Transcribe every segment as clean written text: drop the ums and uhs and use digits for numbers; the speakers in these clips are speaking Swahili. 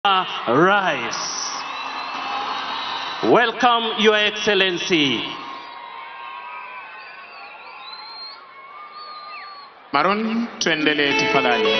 Rais. Welcome, Your Excellency. Maroon, tuendelee tafadhali.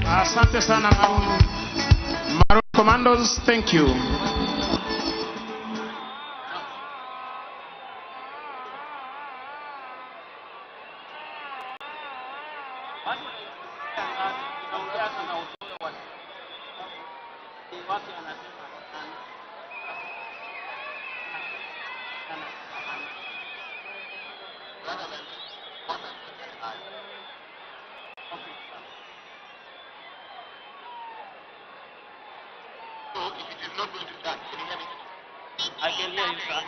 Asante sana Maroon Commandos, thank you. I can hear you, sir.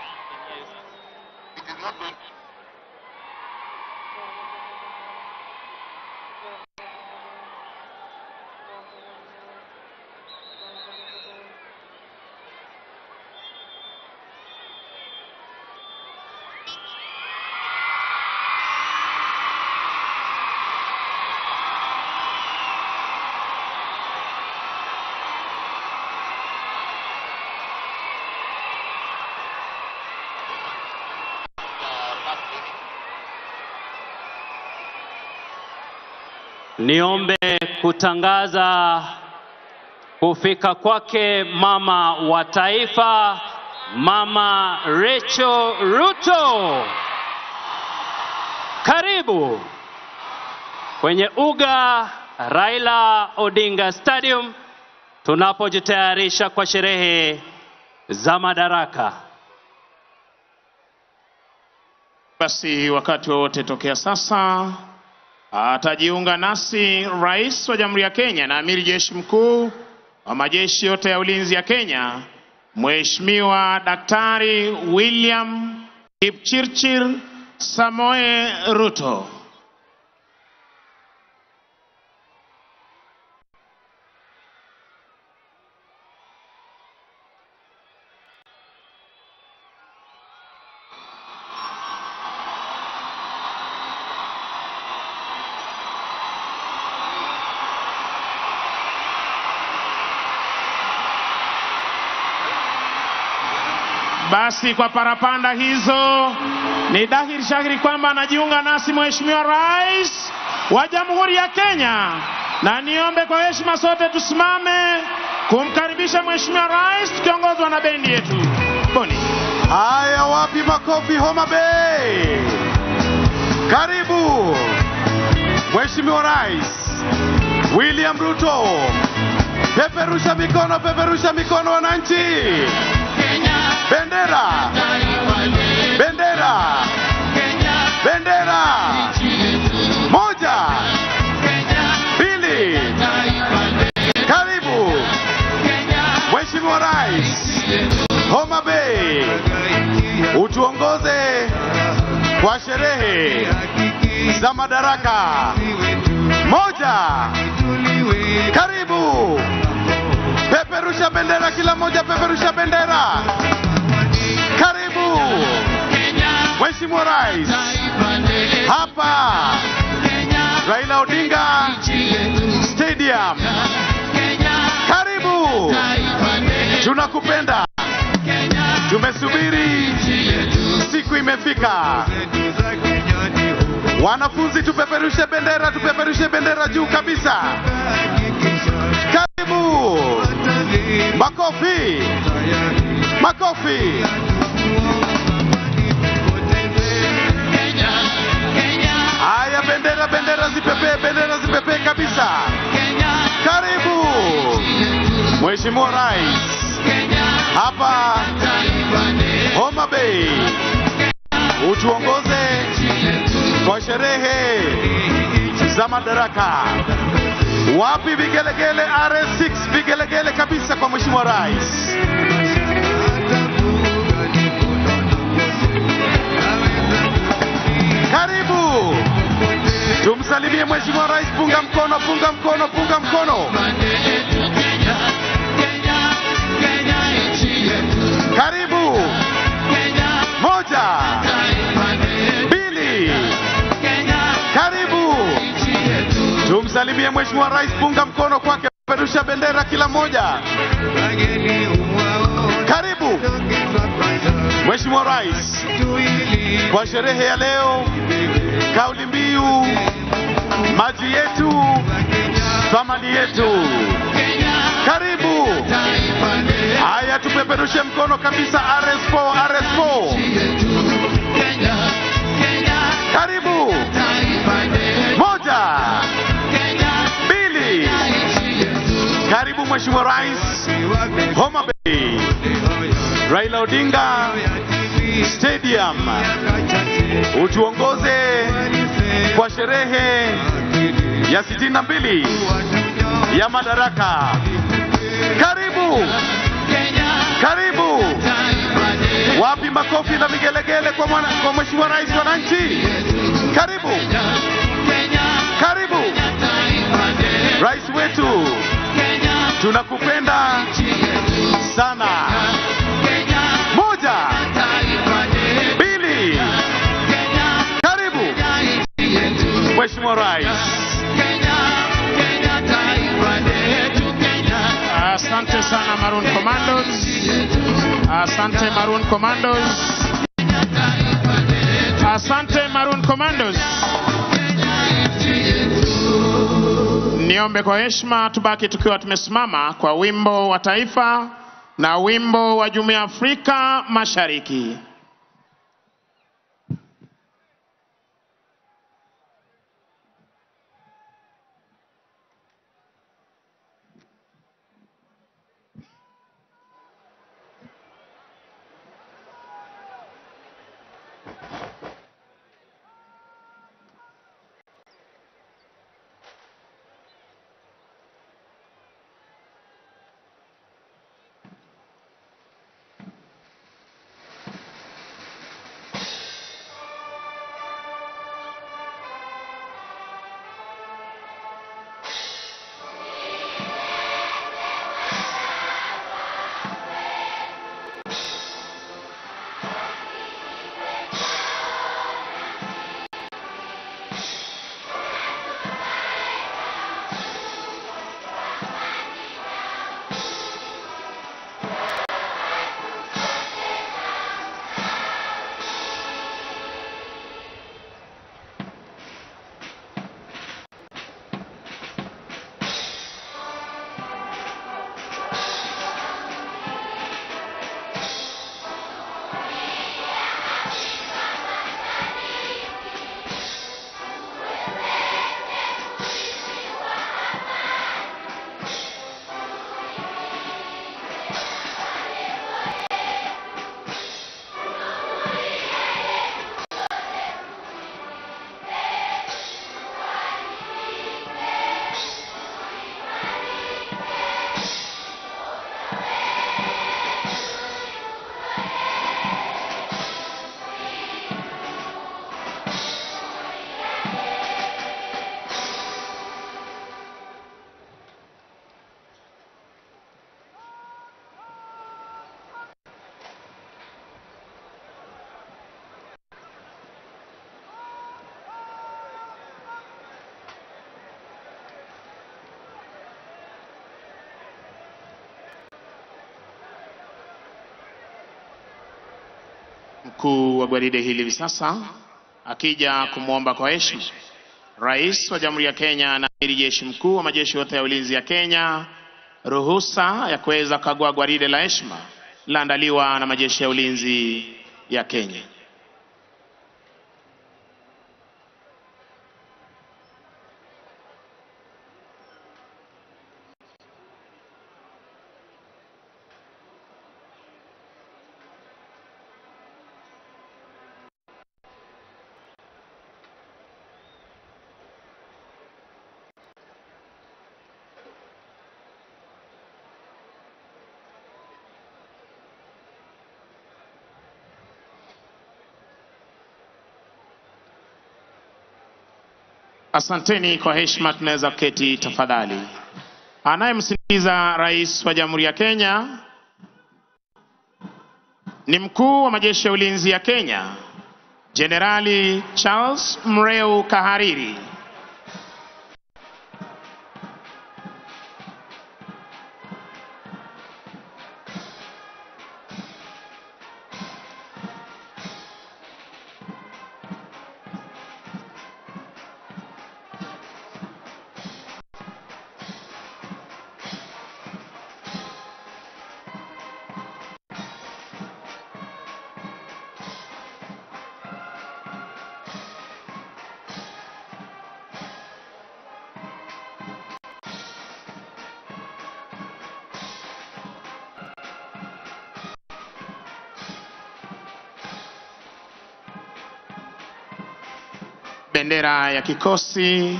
It is not going to. Niombe kutangaza kufika kwake mama wa taifa, Mama Rachel Ruto. Karibu kwenye uga Raila Odinga Stadium tunapojitayarisha kwa sherehe za madaraka. Basi wakati wowote tokea sasa atajiunga nasi Rais wa Jamhuri ya Kenya na Amiri Jeshi Mkuu wa majeshi yote ya ulinzi ya Kenya, Mheshimiwa Daktari William Kipchirchir Samoei Ruto. Basi kwa parapanda hizo ni dhahiri shahiri kwamba anajiunga nasi Mheshimiwa Rais wa Jamhuri ya Kenya, na niombe kwa heshima sote tusimame kumkaribisha Mheshimiwa Rais tukiongozwa na bendi yetu. Boni. Haya, wapi makofi Homa Bay? Karibu Mheshimiwa Rais William Ruto. Peperusha mikono wananchi. Bendera, bendera, bendera. Moja, mbili. Karibu Mheshimiwa Rais Homa Bay, utuongoze kwa sherehe za madaraka. Moja, karibu. Peperusha bendera, kila moja peperusha bendera. Karibu Mheshimiwa Rais hapa Raila Odinga Stadium. Karibu, tunakupenda, tumesubiri, siku imefika. Wanafunzi, tupeperushe bendera juu kabisa. Karibu, makofi, makofi. Haya, bendera zipepe kabisa. Karibu Mheshimiwa Rais hapa Homa Bay, utuongoze kwa sherehe za madaraka. Wapi vigelegele? RS6 vigelegele kabisa kwa Mheshimiwa Rais. Karibu, tumsalimie Mheshimiwa Rais. Punga mkono. Karibu. Moja, mbili. Karibu, tumsalimie Mheshimiwa Rais. Punga mkono kwake, peperusha bendera kila moja. Karibu Mheshimiwa Rais kwa sherehe ya leo. Kauli mbiu, maji yetu, thamani yetu. Karibu. Haya, tupeperushe mkono kabisa. RS4. Karibu. Moja, mbili. Karibu Mheshimiwa Rais Homa Bay, Raila Odinga Stadium, utuongoze kwa sherehe ya 62 ya madaraka. Karibu. Wapi makofi na vigelegele kwa Mheshimiwa Rais wananchi? Karibu. Rais wetu, tunakupenda sana. Moja, mbili. Karibu Mheshimiwa Rais. Asante sana Maroon Commandos. Asante Maroon Commandos. Asante Maroon Commandos. Niombe kwa heshima tubaki tukiwa tumesimama kwa wimbo wa taifa na wimbo wa Jumuiya ya Afrika Mashariki. Mkuu wa gwaride hili hivi sasa akija kumwomba kwa heshima Rais wa Jamhuri ya Kenya na Amiri Jeshi Mkuu wa majeshi yote ya ulinzi ya Kenya ruhusa ya kuweza kukagua gwaride la heshima laandaliwa na majeshi ya ulinzi ya Kenya. Asanteni kwa heshima, tunaweza kuketi tafadhali. Anayemsindikiza Rais wa Jamhuri ya Kenya ni Mkuu wa majeshi ya ulinzi ya Kenya, Jenerali Charles Mreu Kahariri. Bendera ya kikosi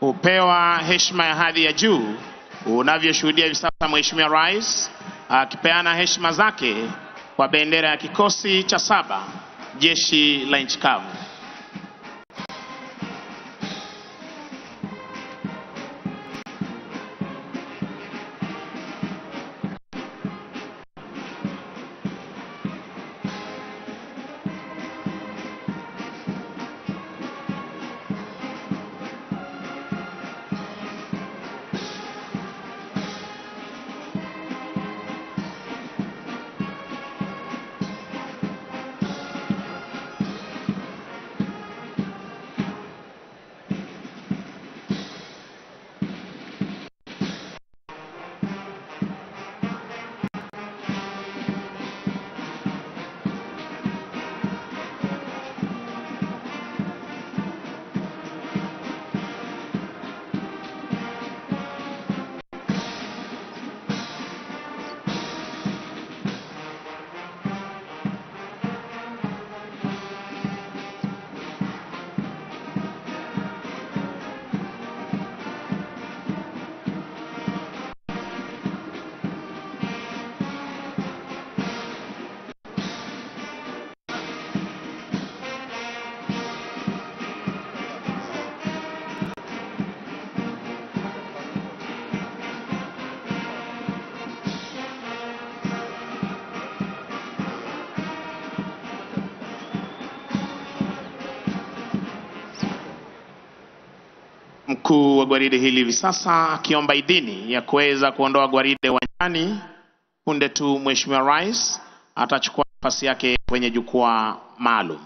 hupewa heshima ya hadhi ya juu, unavyoshuhudia hivi sasa Mheshimiwa Rais akipeana heshima zake kwa bendera ya kikosi cha 7 jeshi la nchi kavu. mkuu wa gwaride hili hivi sasa akiomba idhini ya kuweza kuondoa gwaride uwanjani. Punde tu Mheshimiwa Rais atachukua nafasi yake kwenye jukwaa maalum.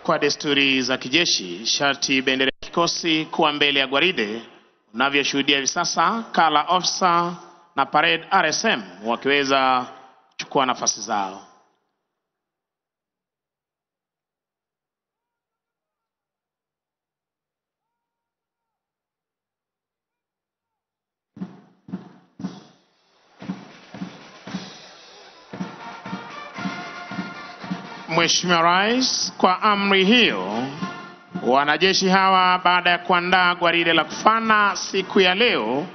Kwa desturi za kijeshi, sharti bendera ya kikosi kuwa mbele ya gwaride. Unavyoshuhudia hivi sasa, kala officer na parade RSM wakiweza kuchukua nafasi zao. Mheshimiwa Rais, kwa amri hiyo, wanajeshi hawa baada ya kuandaa gwaride la kufana siku ya leo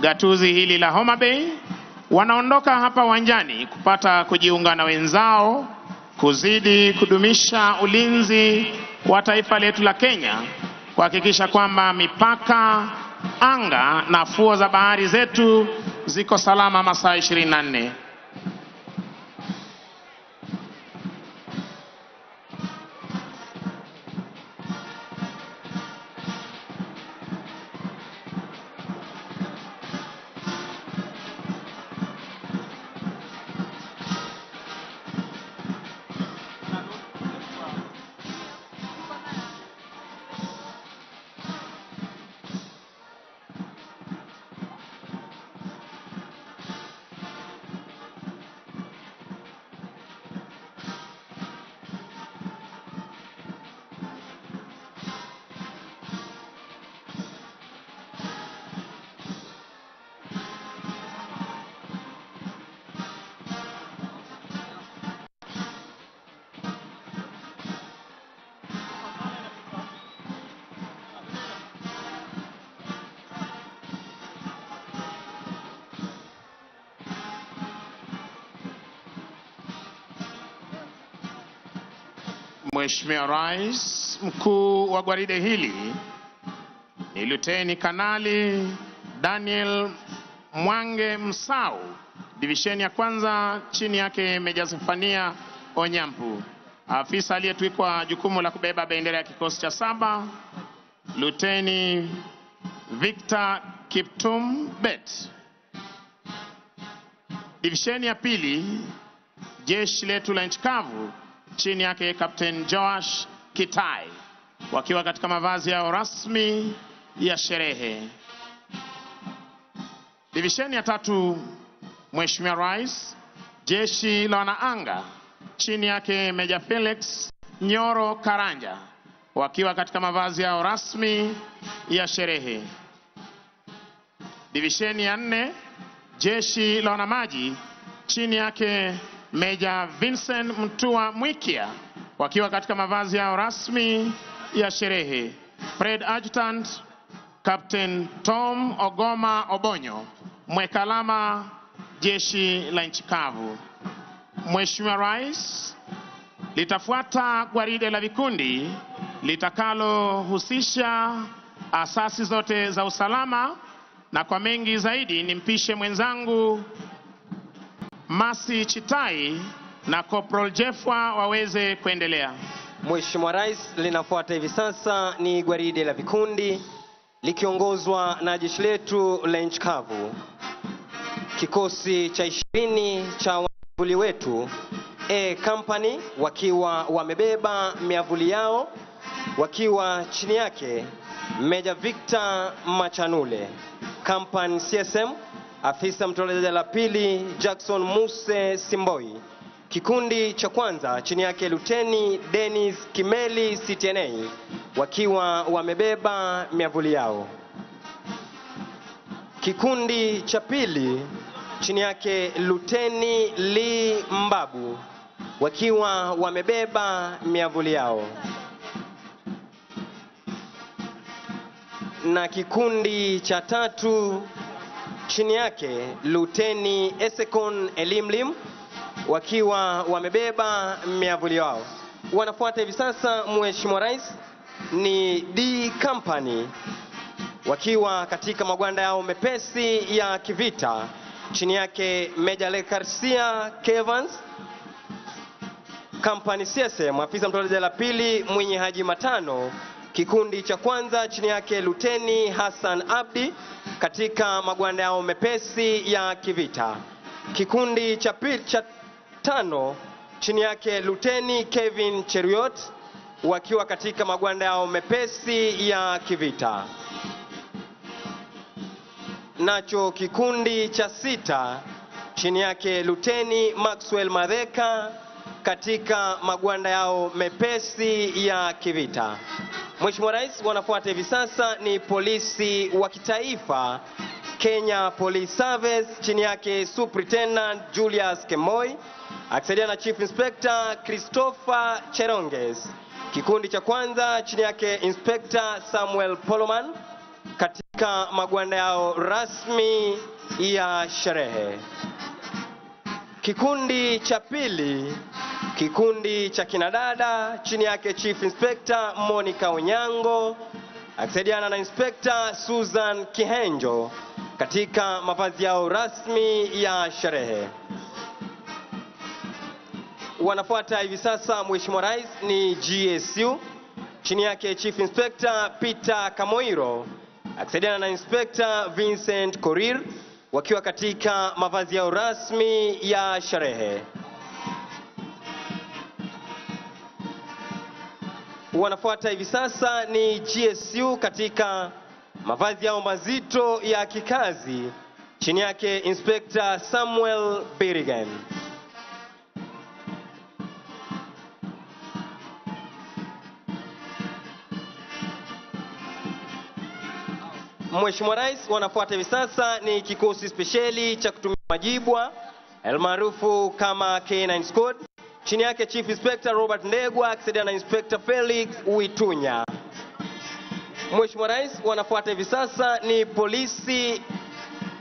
gatuzi hili la Homa Bay, wanaondoka hapa uwanjani kupata kujiunga na wenzao kuzidi kudumisha ulinzi wa taifa letu la Kenya, kuhakikisha kwamba mipaka, anga na fuo za bahari zetu ziko salama masaa 24. Mheshimiwa Rais, mkuu wa gwaride hili ni Luteni Kanali Daniel Mwange Msau, divisheni ya kwanza, chini yake Meja Zefania Onyampu. Afisa aliyetwikwa jukumu la kubeba bendera ya kikosi cha 7, Luteni Victor Kiptum Bet. Divisheni ya pili, jeshi letu la nchi kavu, chini yake Captain Joash Kitai, wakiwa katika mavazi yao rasmi ya sherehe. Divisheni ya 3, Mheshimiwa Rais, jeshi la wanaanga, chini yake Meja Felix Nyoro Karanja, wakiwa katika mavazi yao rasmi ya sherehe. Divisheni ya 4, jeshi la wanamaji, chini yake Meja Vincent Mtua Mwikia, wakiwa katika mavazi yao rasmi ya sherehe. Fred Adjutant Captain Tom Ogoma Obonyo, mwekalama jeshi la nchi kavu. Mheshimiwa Rais, litafuata gwaride la vikundi litakalohusisha asasi zote za usalama, na kwa mengi zaidi nimpishe mwenzangu Masi Chitai na Corporal Jeffwa waweze kuendelea. Mheshimiwa Rais, linafuata hivi sasa ni gwaride la vikundi likiongozwa na jeshi letu la nchi kavu. Kikosi cha 20 cha wavuli wetu A Company wakiwa wamebeba miavuli yao, wakiwa chini yake Meja Victor Machanule. Company CSM afisa mtolezaji la pili Jackson Muse Simboi. Kikundi cha kwanza chini yake Luteni Dennis Kimeli CTNA wakiwa wamebeba miavuli yao. Kikundi cha pili chini yake Luteni Lee Mbabu wakiwa wamebeba miavuli yao. Na kikundi cha 3 chini yake Luteni Esekon Elimlim wakiwa wamebeba miavuli yao. Wanafuata hivi sasa, Mheshimiwa Rais, ni D Company wakiwa katika magwanda yao mepesi ya kivita, chini yake Meja Le Garcia Kevans. Company CSM afisa mtolezaji la pili Mwenye Haji Matano. Kikundi cha kwanza chini yake Luteni Hassan Abdi katika magwanda yao mepesi ya kivita. Kikundi cha 5 chini yake Luteni Kevin Cheruiyot wakiwa katika magwanda yao mepesi ya kivita. Nacho kikundi cha 6 chini yake Luteni Maxwell Madheka katika magwanda yao mepesi ya kivita. Mheshimiwa Rais, wanafuata hivi sasa ni polisi wa kitaifa Kenya Police Service, chini yake Superintendent Julius Kemoi akisaidia na Chief Inspector Christopher Cheronges. Kikundi cha kwanza chini yake Inspector Samuel Poloman katika magwanda yao rasmi ya sherehe. Kikundi cha pili, kikundi cha kinadada chini yake Chief Inspector Monica Onyango akisaidiana na Inspector Susan Kihenjo katika mavazi yao rasmi ya sherehe. Wanafuata hivi sasa, Mheshimiwa Rais, ni GSU chini yake Chief Inspector Peter Kamoiro akisaidiana na Inspector Vincent Korir wakiwa katika mavazi yao rasmi ya sherehe. Wanafuata hivi sasa ni GSU katika mavazi yao mazito ya kikazi chini yake Inspector Samuel Birigan. Mheshimiwa Rais, wanafuata hivi sasa ni kikosi spesheli cha kutumia majibwa almaarufu kama K9 Squad chini yake Chief Inspector Robert Ndegwa akisaidiana na Inspector Felix Uitunya. Mheshimiwa Rais, wanafuata hivi sasa ni polisi,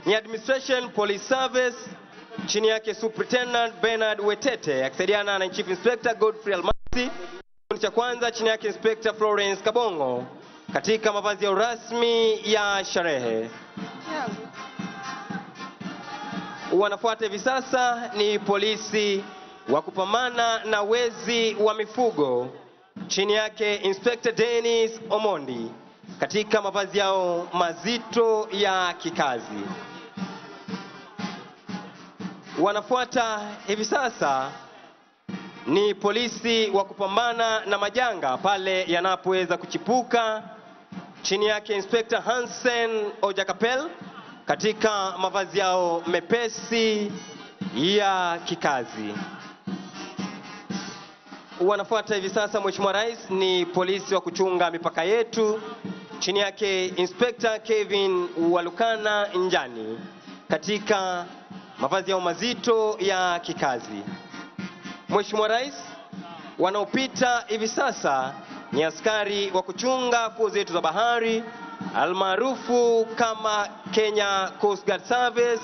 ni Administration Police Service chini yake Superintendent Bernard Wetete akisaidiana na Chief Inspector Godfrey Almasi. Kikundi cha kwanza chini yake Inspector Florence Kabongo katika mavazi ya rasmi ya sherehe. Wanafuata hivi sasa ni polisi wa kupambana na wezi wa mifugo chini yake Inspector Dennis Omondi katika mavazi yao mazito ya kikazi. Wanafuata hivi sasa ni polisi wa kupambana na majanga pale yanapoweza kuchipuka chini yake Inspector Hansen Ojakapel katika mavazi yao mepesi ya kikazi. Wanafuata hivi sasa Mheshimiwa Rais ni polisi wa kuchunga mipaka yetu chini yake Inspector Kevin Walukana Njani katika mavazi yao mazito ya kikazi. Mheshimiwa Rais, wanaopita hivi sasa ni askari wa kuchunga fuo zetu za bahari almaarufu kama Kenya Coast Guard Service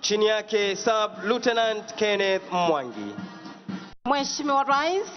chini yake Sub Lieutenant Kenneth Mwangi. Mheshimiwa Rais,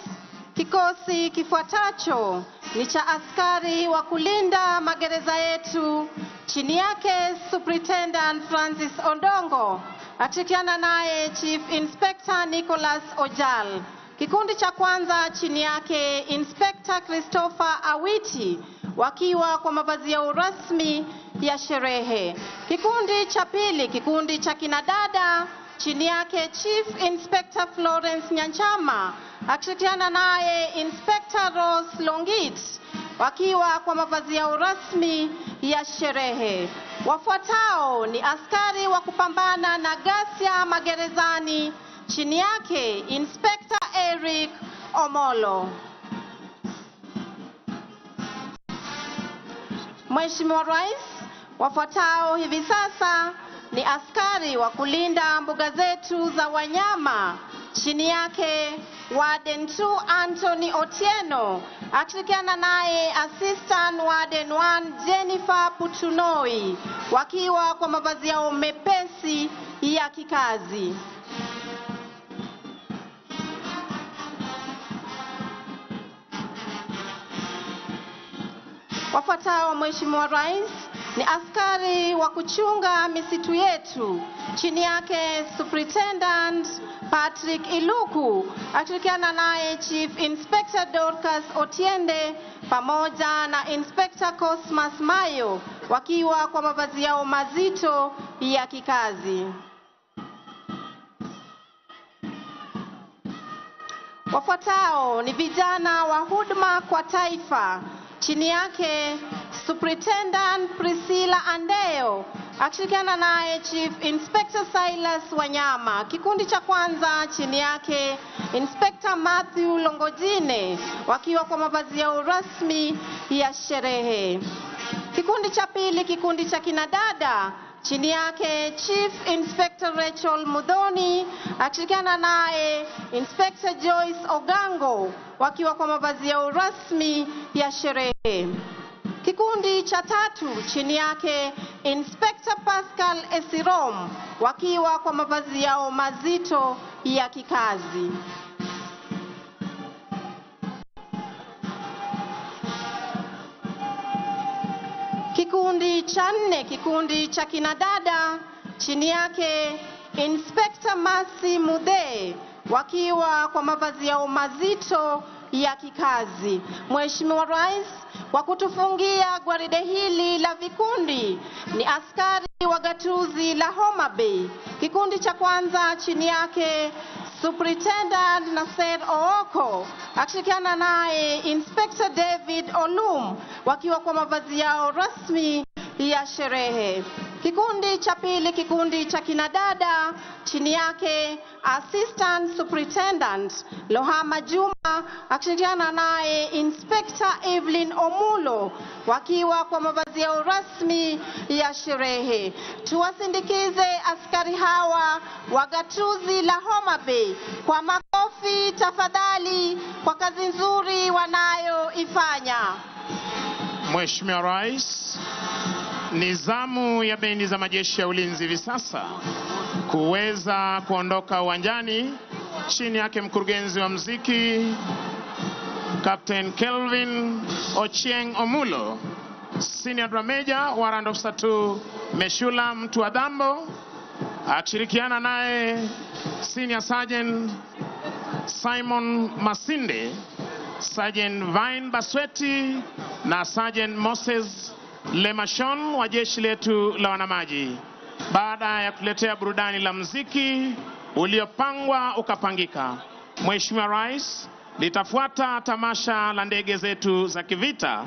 kikosi kifuatacho ni cha askari wa kulinda magereza yetu chini yake Superintendent Francis Ondongo akishirikiana naye Chief Inspector Nicholas Ojal. Kikundi cha kwanza chini yake Inspector Christopher Awiti wakiwa kwa mavazi yao rasmi ya sherehe. Kikundi cha pili, kikundi cha kinadada chini yake Chief Inspector Florence Nyanchama akishirikiana naye Inspector Rose Longit wakiwa kwa mavazi yao rasmi ya sherehe. Wafuatao ni askari wa kupambana na ghasia magerezani chini yake Inspector Eric Omolo. Mheshimiwa Rais, wafuatao hivi sasa ni askari wa kulinda mbuga zetu za wanyama chini yake Warden 2 Anthony Otieno akishirikiana naye Assistant Warden 1 Jennifer Putunoi wakiwa kwa mavazi yao mepesi ya kikazi. Wafuatao Mheshimiwa Rais ni askari wa kuchunga misitu yetu chini yake Superintendent Patrick Iluku akishirikiana naye Chief Inspector Dorcas Otiende pamoja na Inspector Cosmas Mayo wakiwa kwa mavazi yao mazito ya kikazi. Wafuatao ni vijana wa huduma kwa taifa chini yake Superintendent Priscilla Andeo akishirikiana naye Chief Inspector Silas Wanyama. Kikundi cha kwanza chini yake Inspector Matthew Longojine wakiwa kwa mavazi yao rasmi ya sherehe. Kikundi cha pili, kikundi cha kinadada chini yake Chief Inspector Rachel Mudhoni akishirikiana naye Inspector Joyce Ogango wakiwa kwa mavazi yao rasmi ya sherehe. Kikundi cha tatu chini yake Inspector Pascal Esirom wakiwa kwa mavazi yao mazito ya kikazi. Kikundi cha nne, kikundi cha kinadada chini yake Inspector Masi Mude wakiwa kwa mavazi yao mazito ya kikazi. Mheshimiwa Rais, kwa kutufungia gwaride hili la vikundi ni askari wa gatuzi la Homa Bay. Kikundi cha kwanza chini yake Superintendent Nasser Ooko akishirikiana naye Inspector David Olum wakiwa kwa mavazi yao rasmi ya sherehe. Kikundi cha pili, kikundi cha kinadada chini yake Assistant Superintendent Lohama Juma akishirikiana naye Inspector Evelyn Omulo wakiwa kwa mavazi yao rasmi ya sherehe. Tuwasindikize askari hawa wa gatuzi la Homa Bay kwa makofi tafadhali kwa kazi nzuri wanayoifanya. Mheshimiwa Rais, ni zamu ya bendi za majeshi ya ulinzi hivi sasa kuweza kuondoka uwanjani chini yake mkurugenzi wa muziki Captain Kelvin Ochieng Omulo, Senior Drum Major, Warrant Officer 2 Meshula Mtuadhambo, akishirikiana naye Senior Sergeant Simon Masinde, Sergeant Vine Basweti na Sergeant Moses Lemashon wa jeshi letu la wanamaji. Baada ya kuletea burudani la muziki uliopangwa ukapangika, Mheshimiwa Rais, litafuata tamasha la ndege zetu za kivita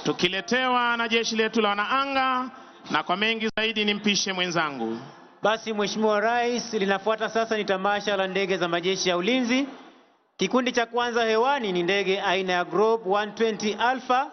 tukiletewa na jeshi letu la wanaanga, na kwa mengi zaidi nimpishe mwenzangu. Basi Mheshimiwa Rais, linafuata sasa ni tamasha la ndege za majeshi ya ulinzi. Kikundi cha kwanza hewani ni ndege aina ya Group 120 Alpha,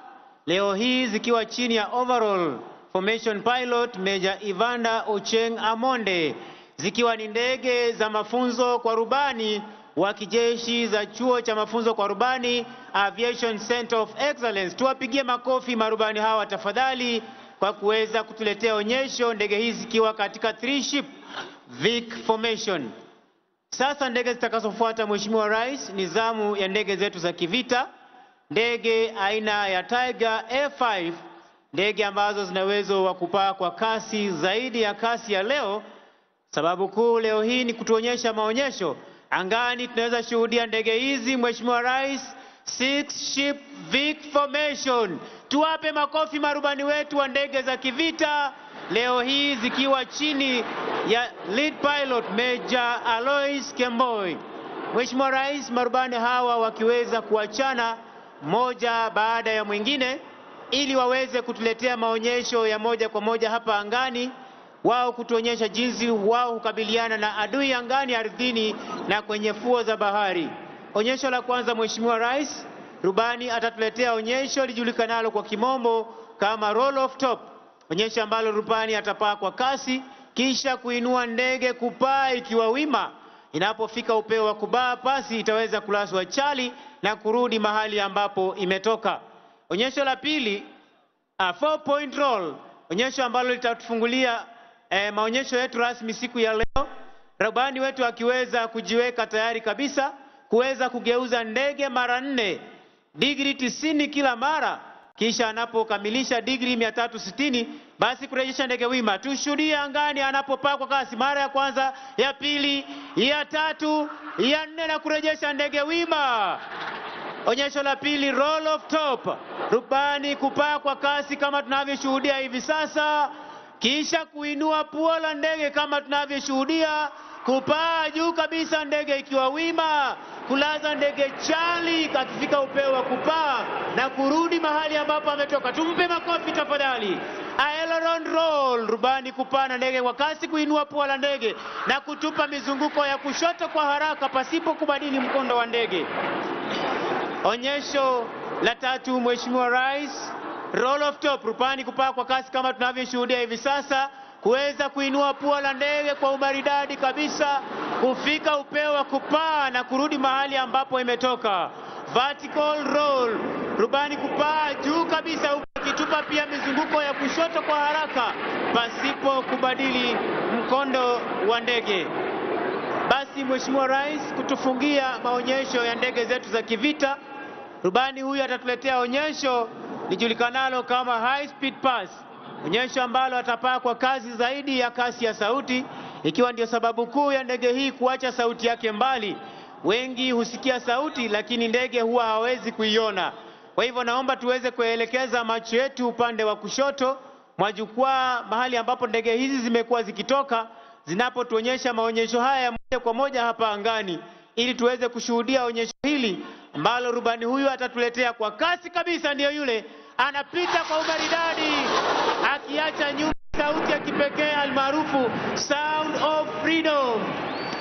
leo hii zikiwa chini ya overall formation pilot Major Evander Ocheng Amonde, zikiwa ni ndege za mafunzo kwa rubani wa kijeshi za chuo cha mafunzo kwa rubani Aviation Center of Excellence. Tuwapigie makofi marubani hawa tafadhali kwa kuweza kutuletea onyesho, ndege hizi zikiwa katika 3 ship Vic formation. Sasa ndege zitakazofuata Mheshimiwa Rais ni zamu ya ndege zetu za kivita, ndege aina ya Tiger F5, ndege ambazo zina uwezo wa kupaa kwa kasi zaidi ya kasi ya leo. Sababu kuu leo hii ni kutuonyesha maonyesho angani. Tunaweza shuhudia ndege hizi Mheshimiwa Rais, 6 ship Vic formation. Tuwape makofi marubani wetu wa ndege za kivita leo hii zikiwa chini ya lead pilot Major Alois Kemboi. Mheshimiwa Rais, marubani hawa wakiweza kuachana moja baada ya mwingine ili waweze kutuletea maonyesho ya moja kwa moja hapa angani, wao kutuonyesha jinsi wao hukabiliana na adui angani, ardhini na kwenye fuo za bahari. Onyesho la kwanza Mheshimiwa Rais, rubani atatuletea onyesho lijulikanalo kwa kimombo kama roll of top. Onyesho ambalo rubani atapaa kwa kasi kisha kuinua ndege kupaa ikiwa wima. Inapofika upeo wa kubaa, pasi itaweza kulaswa chali na kurudi mahali ambapo imetoka. Onyesho la pili, 4-point roll. Onyesho ambalo litatufungulia maonyesho yetu rasmi siku ya leo. Rubani wetu akiweza kujiweka tayari kabisa kuweza kugeuza ndege mara 4, degree 90 kila mara, kisha anapokamilisha degree 360 basi kurejesha ndege wima. Tushuhudie angani anapopaa kwa kasi mara ya kwanza, ya pili, ya tatu, ya 4 na kurejesha ndege wima. Onyesho la pili, roll of top. Rubani kupaa kwa kasi kama tunavyoshuhudia hivi sasa, kisha kuinua pua la ndege kama tunavyoshuhudia, kupaa juu kabisa ndege ikiwa wima, kulaza ndege chali akifika upeo wa kupaa na kurudi mahali ambapo ametoka. Tumpe makofi tafadhali. Aileron roll, rubani kupaa na ndege kwa kasi, kuinua pua la ndege na kutupa mizunguko ya kushoto kwa haraka pasipo kubadili mkondo wa ndege. Onyesho la tatu Mheshimiwa Rais, roll of top, rubani kupaa kwa kasi kama tunavyoshuhudia hivi sasa, kuweza kuinua pua la ndege kwa umaridadi kabisa, kufika upeo wa kupaa na kurudi mahali ambapo imetoka. Vertical roll, rubani kupaa juu kabisa ukitupa pia mizunguko ya kushoto kwa haraka pasipo kubadili mkondo wa ndege. Basi Mheshimiwa Rais, kutufungia maonyesho ya ndege zetu za kivita, rubani huyu atatuletea onyesho lijulikanalo kama high speed pass. Onyesho ambalo atapaa kwa kasi zaidi ya kasi ya sauti, ikiwa ndio sababu kuu ya ndege hii kuacha sauti yake mbali. Wengi husikia sauti lakini ndege huwa hawezi kuiona. Kwa hivyo naomba tuweze kuelekeza macho yetu upande wa kushoto mwa jukwaa, mahali ambapo ndege hizi zimekuwa zikitoka zinapotuonyesha maonyesho haya moja kwa moja hapa angani, ili tuweze kushuhudia onyesho hili ambalo rubani huyu atatuletea kwa kasi kabisa. Ndiyo yule anapita kwa umaridadi akiacha nyuma sauti ya kipekee almaarufu Sound of Freedom.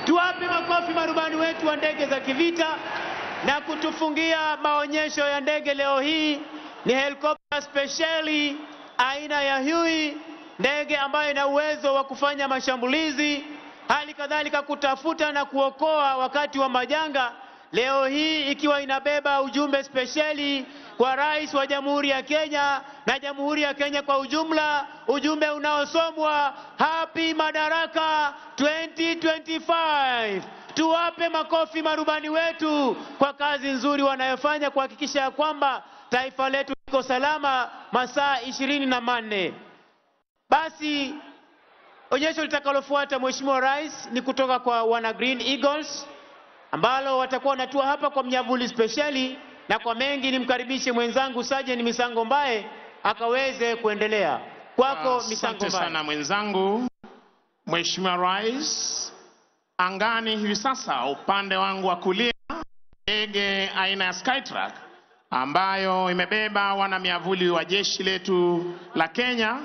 Tuwape makofi marubani wetu wa ndege za kivita. Na kutufungia maonyesho ya ndege leo hii ni helikopta speciali aina ya Huey, ndege ambayo ina uwezo wa kufanya mashambulizi, hali kadhalika kutafuta na kuokoa wakati wa majanga. Leo hii ikiwa inabeba ujumbe speciali kwa Rais wa Jamhuri ya Kenya na Jamhuri ya Kenya kwa ujumla, ujumbe unaosomwa Happy Madaraka 2025. Tuwape makofi marubani wetu kwa kazi nzuri wanayofanya kuhakikisha kwamba taifa letu liko salama masaa 24. Basi onyesho litakalofuata Mheshimiwa Rais ni kutoka kwa wana Green Eagles ambalo watakuwa wanatua hapa kwa mnyavuli speciali, na kwa mengi nimkaribishe mwenzangu Sergeant Misango Mbae akaweze kuendelea. Kwako Misango Mbae. Asante sana mwenzangu. Mheshimiwa Rais, angani hivi sasa upande wangu wa kulia ndege aina ya Skytrack ambayo imebeba wana miavuli wa jeshi letu la Kenya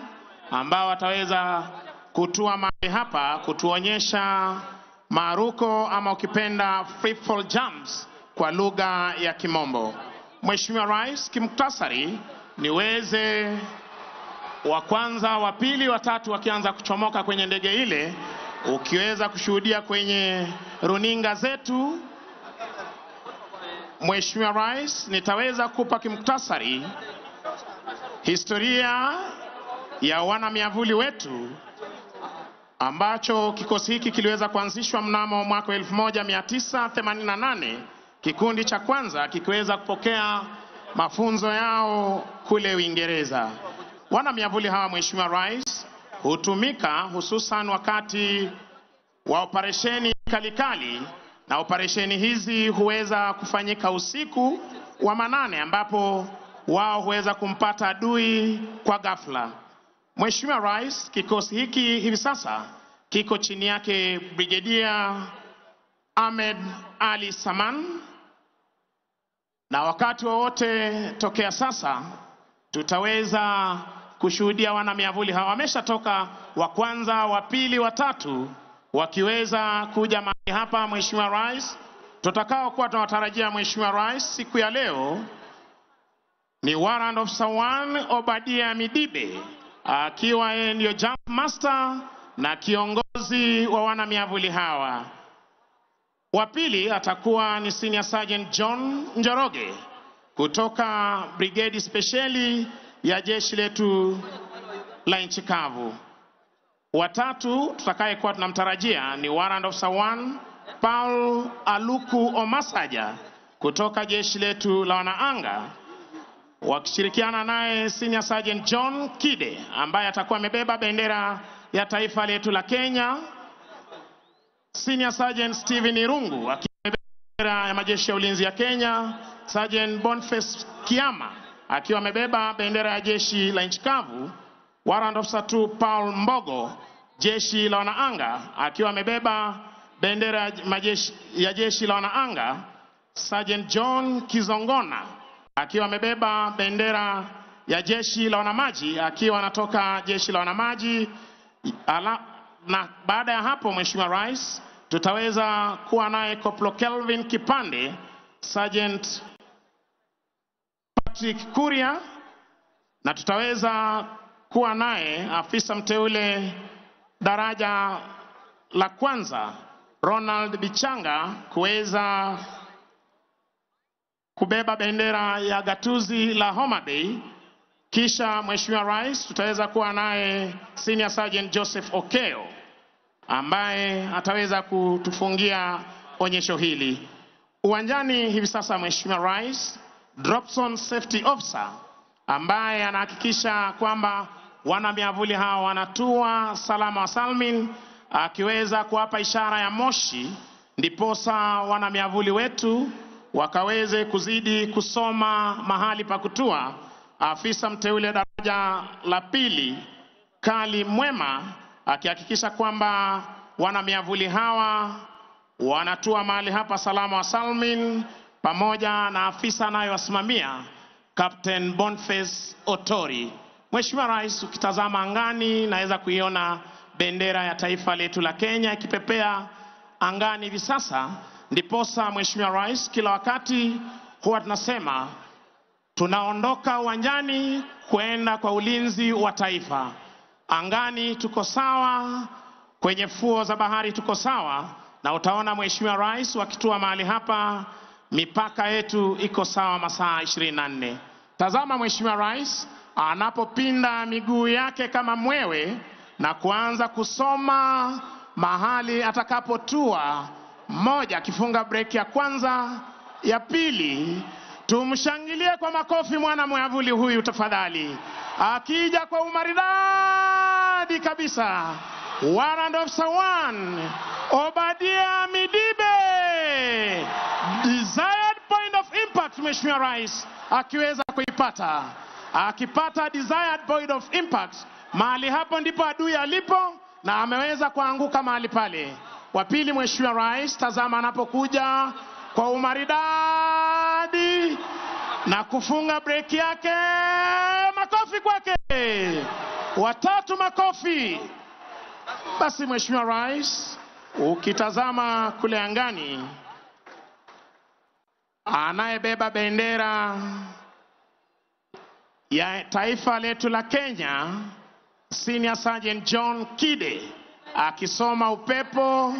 ambao wataweza kutua mahali hapa kutuonyesha maruko ama ukipenda free fall jumps kwa lugha ya Kimombo. Mheshimiwa Rais, kimuktasari niweze wa kwanza, wa pili, wa tatu wakianza kuchomoka kwenye ndege ile, ukiweza kushuhudia kwenye runinga zetu. Mheshimiwa Rais, nitaweza kupa kimuktasari historia ya wana miavuli wetu ambacho kikosi hiki kiliweza kuanzishwa mnamo mwaka 1988, kikundi cha kwanza kikiweza kupokea mafunzo yao kule Uingereza. Wana miavuli hawa Mheshimiwa Rais hutumika hususan wakati wa operesheni kalikali, na operesheni hizi huweza kufanyika usiku wa manane ambapo wao huweza kumpata adui kwa ghafla. Mheshimiwa Rais, kikosi hiki hivi sasa kiko chini yake Brigadier Ahmed Ali Saman, na wakati wowote tokea sasa tutaweza kushuhudia wana miavuli hawa wameshatoka, wa kwanza, wa pili, wa tatu wakiweza kuja mahali hapa. Mheshimiwa Rais, tutakao kuwa tunatarajia Mheshimiwa Rais siku ya leo ni Warrant Officer 1 Obadia Midibe akiwa yeye ndio jump master na kiongozi wa wana miavuli hawa. Wa pili atakuwa ni Senior Sergeant John Njoroge kutoka brigade speciali ya jeshi letu la nchi kavu. Watatu tutakaye kuwa tunamtarajia ni Warrant Officer 1 Paul Aluku Omasaja kutoka jeshi letu la wanaanga, wakishirikiana naye Senior Sergeant John Kide ambaye atakuwa amebeba bendera ya taifa letu la Kenya, Senior Sergeant Steven Irungu akiwa amebeba bendera ya majeshi ya ulinzi ya Kenya, Sergeant Boniface Kiama akiwa amebeba bendera ya jeshi la nchi kavu, Warrant Officer 2 Paul Mbogo jeshi la wanaanga akiwa amebeba bendera ya jeshi la wanaanga, Sergeant John Kizongona akiwa amebeba bendera ya jeshi la wanamaji akiwa anatoka jeshi la wanamaji. Na baada ya hapo Mheshimiwa Rais, tutaweza kuwa naye Corporal Kelvin Kipande, Sergeant Patrick Kuria, na tutaweza kuwa naye afisa mteule daraja la kwanza Ronald Bichanga kuweza kubeba bendera ya gatuzi la Homa Bay. Kisha Mheshimiwa Rais, tutaweza kuwa naye Senior Sergeant Joseph Okeo ambaye ataweza kutufungia onyesho hili. Uwanjani hivi sasa Mheshimiwa Rais, Dropson Safety Officer ambaye anahakikisha kwamba wana miavuli hawa wanatua salama wa salmin, akiweza kuwapa ishara ya moshi ndiposa wana miavuli wetu wakaweze kuzidi kusoma mahali pa kutua. Afisa mteule daraja la pili Kali Mwema akihakikisha kwamba wana miavuli hawa wanatua mahali hapa salama wa salmin, pamoja na afisa anayewasimamia Captain Boniface Otori. Mheshimiwa Rais, ukitazama angani naweza kuiona bendera ya taifa letu la Kenya ikipepea angani hivi sasa. Ndiposa Mheshimiwa Rais, kila wakati huwa tunasema tunaondoka uwanjani kwenda kwa ulinzi wa taifa. Angani tuko sawa, kwenye fuo za bahari tuko sawa, na utaona Mheshimiwa Rais wakitua mahali hapa mipaka yetu iko sawa masaa 24. Tazama Mheshimiwa Rais anapopinda miguu yake kama mwewe na kuanza kusoma mahali atakapotua 1 akifunga break ya kwanza, ya pili. Tumshangilie kwa makofi mwana mwavuli huyu tafadhali, akija kwa umaridadi kabisa. Warrant Officer 1 Obadia Midibe, desired point of impact, Mheshimiwa Rais akiweza kuipata, akipata desired point of impact, mahali hapo ndipo adui alipo na ameweza kuanguka mahali pale. Wa pili, Mheshimiwa Rais, tazama anapokuja kwa umaridadi na kufunga break yake, makofi kwake. Wa tatu, makofi. Basi Mheshimiwa Rais, ukitazama kule angani, anayebeba bendera ya taifa letu la Kenya, Senior Sergeant John Kide, akisoma upepo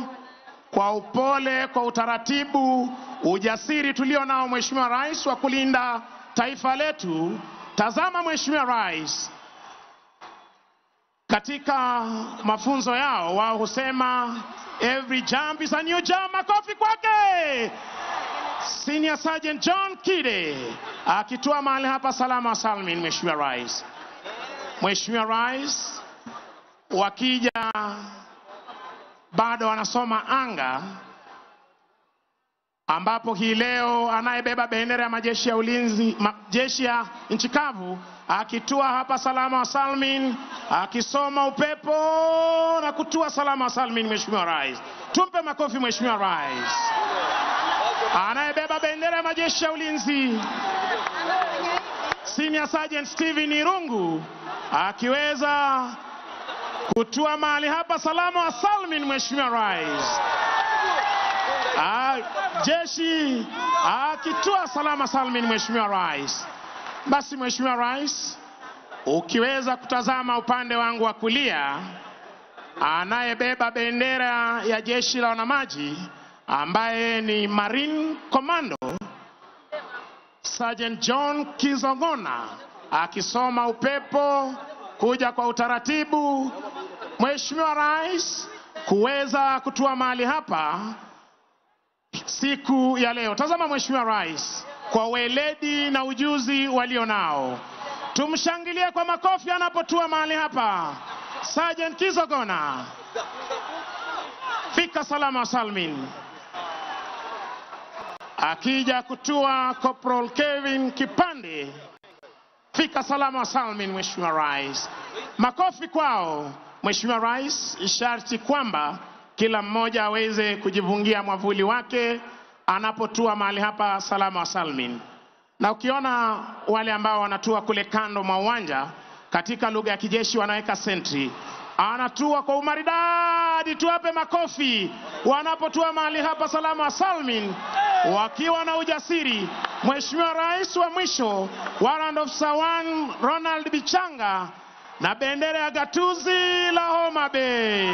kwa upole, kwa utaratibu, ujasiri tulio nao Mheshimiwa Rais wa kulinda taifa letu. Tazama Mheshimiwa Rais, katika mafunzo yao wao husema every jump is a new jump. Makofi kwake. Senior Sergeant John Kide akitua mahali hapa salama salmin. Mheshimiwa Rais, Mheshimiwa Rais, wakija bado wanasoma anga, ambapo hii leo anayebeba bendera ya majeshi ya ulinzi, majeshi ya nchi kavu, akitua hapa salama salmin, akisoma upepo na kutua salama salmin. Mheshimiwa Rais, tumpe makofi Mheshimiwa Rais. Anayebeba bendera ya majeshi ya ulinzi, Senior Sergeant Steven Irungu, akiweza kutua mahali hapa salama salmin. Mheshimiwa Rais, jeshi akitua salama salmin. Mheshimiwa Rais, basi Mheshimiwa Rais, ukiweza kutazama upande wangu wa kulia, anayebeba bendera ya jeshi la wanamaji ambaye ni Marine Commando, Sergeant John Kizogona, akisoma upepo kuja kwa utaratibu. Mheshimiwa Rais, kuweza kutua mahali hapa siku ya leo. Tazama Mheshimiwa Rais, kwa weledi na ujuzi walio nao, tumshangilie kwa makofi anapotua mahali hapa. Sergeant Kizogona, fika salama salmin. Akija kutua Corporal Kevin Kipande, fika salama salmin. Mheshimiwa Rais, makofi kwao. Mheshimiwa Rais, sharti kwamba kila mmoja aweze kujivungia mwavuli wake anapotua mahali hapa salama salmin. Na ukiona wale ambao wanatua kule kando mwa uwanja, katika lugha ya kijeshi wanaweka sentry, anatua kwa umaridadi, tuwape makofi wanapotua mahali hapa salama salmin, wakiwa na ujasiri. Mheshimiwa Rais, wa mwisho, Warrant Officer 1 Ronald Bichanga na bendera ya gatuzi la Homa Bay.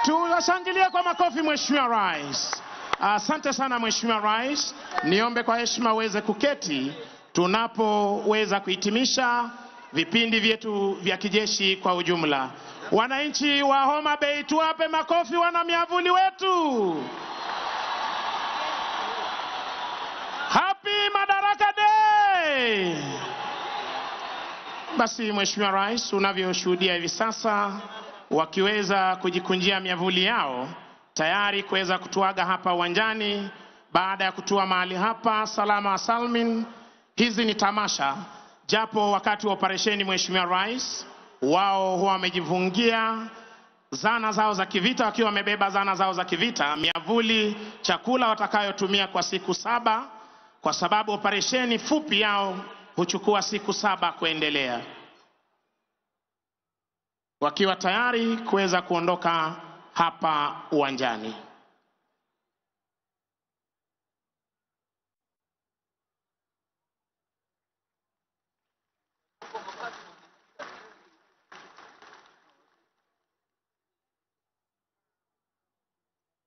Tuwashangilie kwa makofi Mheshimiwa Rais. Asante sana Mheshimiwa Rais. Niombe kwa heshima uweze kuketi tunapoweza kuhitimisha vipindi vyetu vya kijeshi kwa ujumla. Wananchi wa Homa Bay, tuwape makofi wana miavuli wetu. Happy Madaraka Day! Basi Mheshimiwa Rais, unavyoshuhudia hivi sasa wakiweza kujikunjia miavuli yao tayari kuweza kutuaga hapa uwanjani baada ya kutua mahali hapa salama salmin. Hizi ni tamasha, japo wakati wa operesheni Mheshimiwa Rais wao huwa wamejivungia zana zao za kivita, wakiwa wamebeba zana zao za kivita, miavuli, chakula watakayotumia kwa siku 7, kwa sababu operesheni fupi yao huchukua siku 7 kuendelea, wakiwa tayari kuweza kuondoka hapa uwanjani.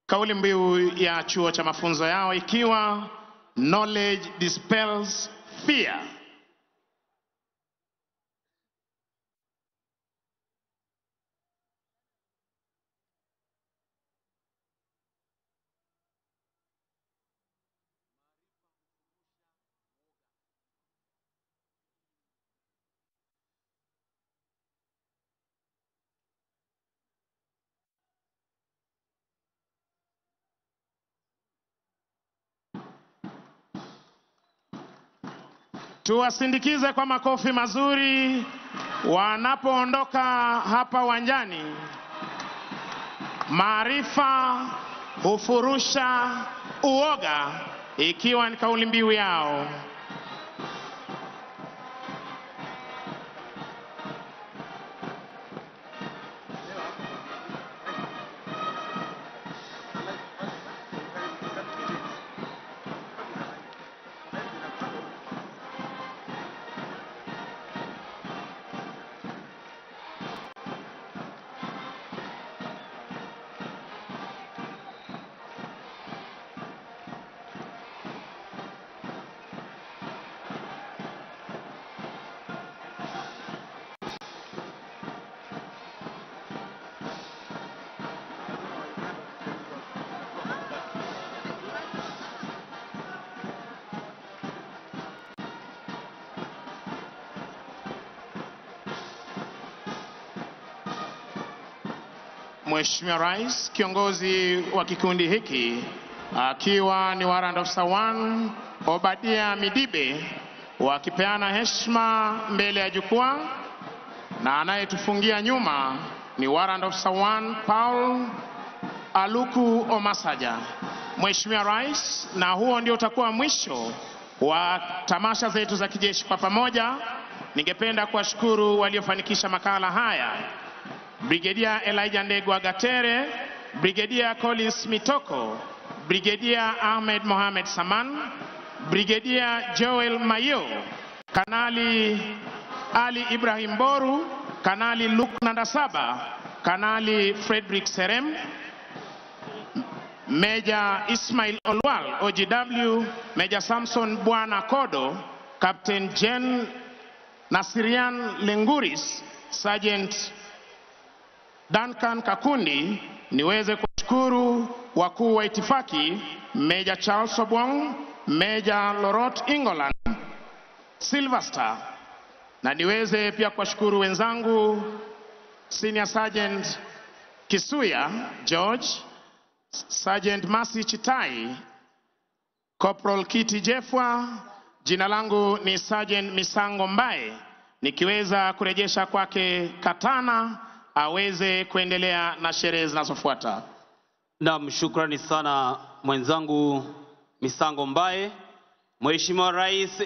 Kauli mbiu ya chuo cha mafunzo yao ikiwa knowledge dispels fear. Tuwasindikize kwa makofi mazuri wanapoondoka hapa uwanjani. Maarifa hufurusha uoga, ikiwa ni kauli mbiu yao. Mheshimiwa Rais, kiongozi wa kikundi hiki akiwa ni Warrant Officer 1 Obadia Midibe, wakipeana heshima mbele ya jukwaa, na anayetufungia nyuma ni Warrant Officer 1 Paul Aluku Omasaja. Mheshimiwa Rais, na huo ndio utakuwa mwisho wa tamasha zetu za kijeshi kwa pamoja. Ningependa kuwashukuru waliofanikisha makala haya: Brigadier Elijah Ndegwa Gatere, Brigadier Collins Mitoko, Brigadier Ahmed Mohamed Saman, Brigadier Joel Mayo, Kanali Ali Ibrahim Boru, Kanali Luke Nandasaba, Kanali Frederick Serem, Major Ismail Olwal OGW, Major Samson Bwana Kodo, Captain Jen Nasirian Lenguris, Sergeant Duncan Kakundi. Niweze kushukuru wakuu wa itifaki Major Charles Obwong, Major Lorot Ingoland, Silverstar, na niweze pia kuwashukuru wenzangu Senior Sergeant Kisuya George, Sergeant Masi Chitai, Corporal Kiti Jefwa. Jina langu ni Sergeant Misango Mbae, nikiweza kurejesha kwake katana aweze kuendelea na sherehe zinazofuata. Naam, shukrani sana mwenzangu Misango Mbae. Mheshimiwa Rais,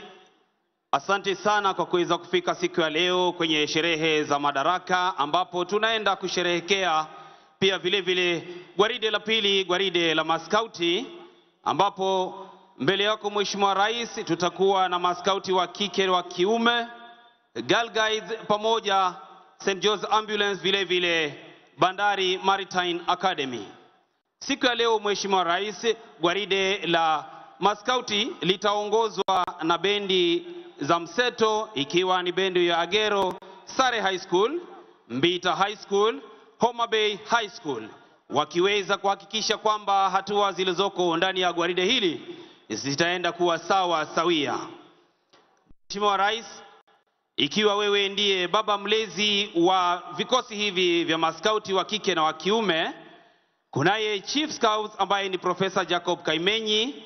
asante sana kwa kuweza kufika siku ya leo kwenye sherehe za Madaraka, ambapo tunaenda kusherehekea pia vile vile gwaride la pili, gwaride la maskauti, ambapo mbele yako Mheshimiwa Rais tutakuwa na maskauti wa kike wa kiume, Girl Guides pamoja St. Joe's Ambulance, vile vile Bandari Maritime Academy. Siku ya leo Mheshimiwa Rais, gwaride la maskauti litaongozwa na bendi za mseto, ikiwa ni bendi ya Agero Sare High School, Mbita High School, Homa Bay High School, wakiweza kuhakikisha kwamba hatua zilizoko ndani ya gwaride hili zitaenda kuwa sawa sawia. Mheshimiwa Rais, ikiwa wewe ndiye baba mlezi wa vikosi hivi vya maskauti wa kike na wa kiume, kunaye Chief Scouts ambaye ni Professor Jacob Kaimenyi,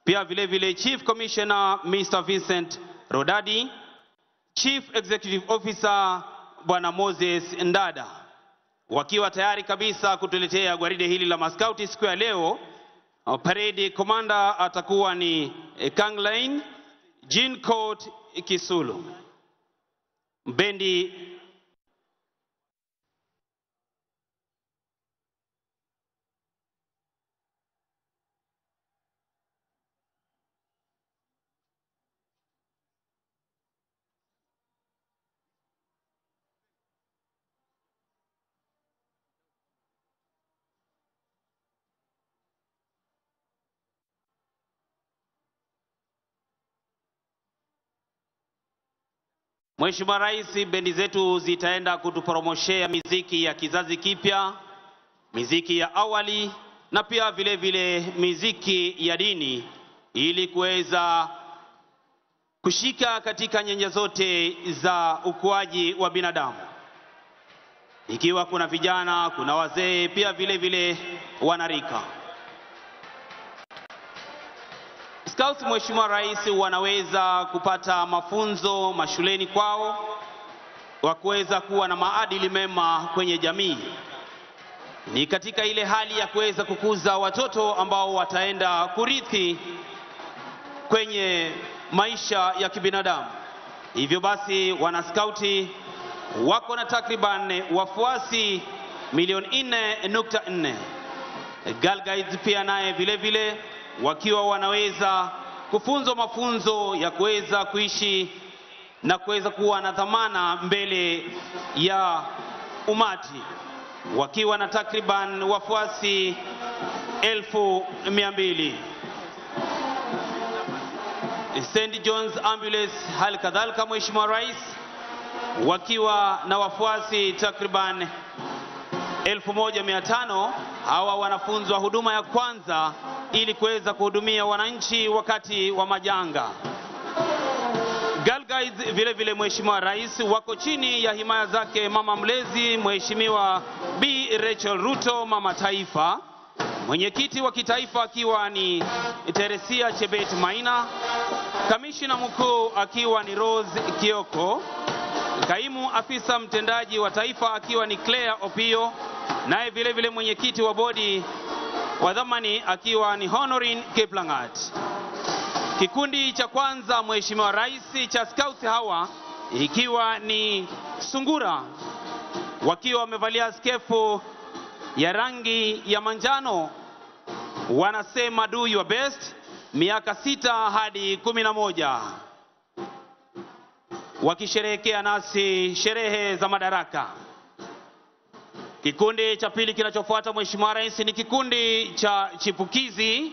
pia vile vile Chief Commissioner Mr. Vincent Rodadi, Chief Executive Officer Bwana Moses Ndada, wakiwa tayari kabisa kutuletea gwaride hili la maskauti siku ya leo. Parade Commander atakuwa ni Kanglain Jean Court Kisulu. Bendi Mheshimiwa Rais, bendi zetu zitaenda kutupromoshea miziki ya kizazi kipya, miziki ya awali na pia vile vile miziki ya dini, ili kuweza kushika katika nyanja zote za ukuaji wa binadamu. Ikiwa kuna vijana, kuna wazee, pia vile vile wanarika. Scouts Mheshimiwa Rais wanaweza kupata mafunzo mashuleni kwao wa kuweza kuwa na maadili mema kwenye jamii. Ni katika ile hali ya kuweza kukuza watoto ambao wataenda kurithi kwenye maisha ya kibinadamu. Hivyo basi wanaskauti wako na takriban wafuasi milioni 4.4. Girl Guides pia naye vile vile wakiwa wanaweza kufunzwa mafunzo ya kuweza kuishi na kuweza kuwa na dhamana mbele ya umati, wakiwa na takriban wafuasi 200,000. St. John's Ambulance hali kadhalika Mheshimiwa Rais wakiwa na wafuasi takriban 1,500. Hawa wanafunzwa huduma ya kwanza ili kuweza kuhudumia wananchi wakati wa majanga. Girl Guides vile vile Mheshimiwa Rais wako chini ya himaya zake mama mlezi Mheshimiwa B. Rachel Ruto, mama taifa. Mwenyekiti wa kitaifa akiwa ni Teresia Chebet Maina, kamishina mkuu akiwa ni Rose Kioko, kaimu afisa mtendaji wa taifa akiwa ni Claire Opio, naye vile vile mwenyekiti wa bodi wa dhamani akiwa ni Honorin Kiplangat. Kikundi cha kwanza Mheshimiwa Rais cha Scouts hawa ikiwa ni Sungura, wakiwa wamevalia skefu ya rangi ya manjano, wanasema do your best, miaka 6 hadi 11, wakisherehekea nasi sherehe za madaraka. Kikundi cha pili kinachofuata Mheshimiwa Rais ni kikundi cha chipukizi,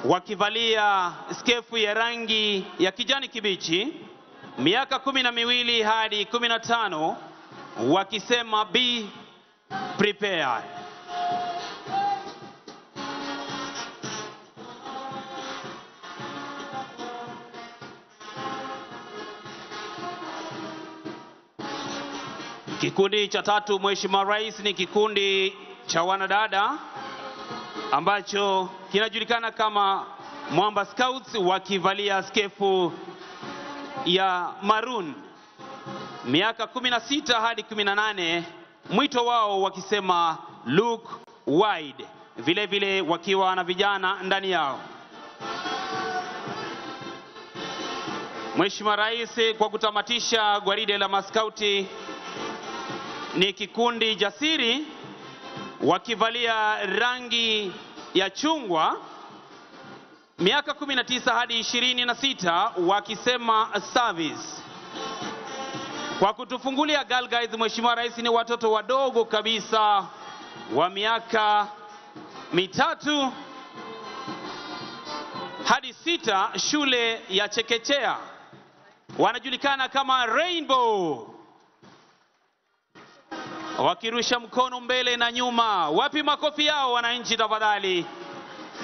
wakivalia skefu ya rangi ya kijani kibichi, miaka 12 hadi 15, wakisema be prepared. Kikundi cha tatu Mheshimiwa Rais ni kikundi cha wanadada ambacho kinajulikana kama Mwamba Scouts, wakivalia skefu ya maroon, miaka 16 hadi 18, mwito wao wakisema look wide, vile vile wakiwa na vijana ndani yao. Mheshimiwa Rais, kwa kutamatisha gwaride la maskauti ni kikundi jasiri, wakivalia rangi ya chungwa, miaka 19 hadi 26, wakisema service. Kwa kutufungulia Girl Guides Mheshimiwa Rais ni watoto wadogo kabisa wa miaka 3 hadi 6, shule ya chekechea, wanajulikana kama Rainbow, wakirusha mkono mbele na nyuma. Wapi makofi yao wananchi tafadhali?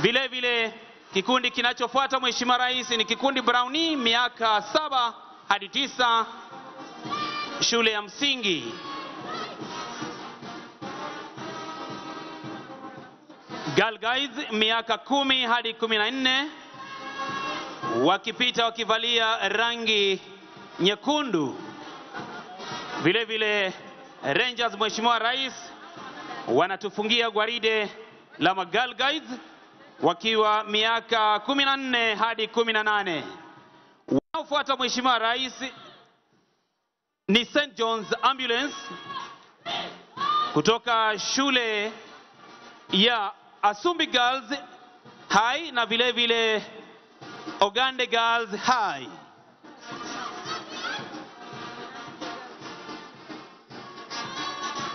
Vile vile kikundi kinachofuata Mheshimiwa Rais ni kikundi Brownie, miaka 7 hadi 9, shule ya msingi. Girl Guides miaka 10 hadi 14, wakipita wakivalia rangi nyekundu. Vile vile Rangers Mheshimiwa Rais wanatufungia gwaride la Girl Guides wakiwa miaka 14 hadi 18. Wanaofuata Mheshimiwa Rais ni St. John's Ambulance kutoka shule ya Asumbi Girls High na vile vile Ogande Girls High.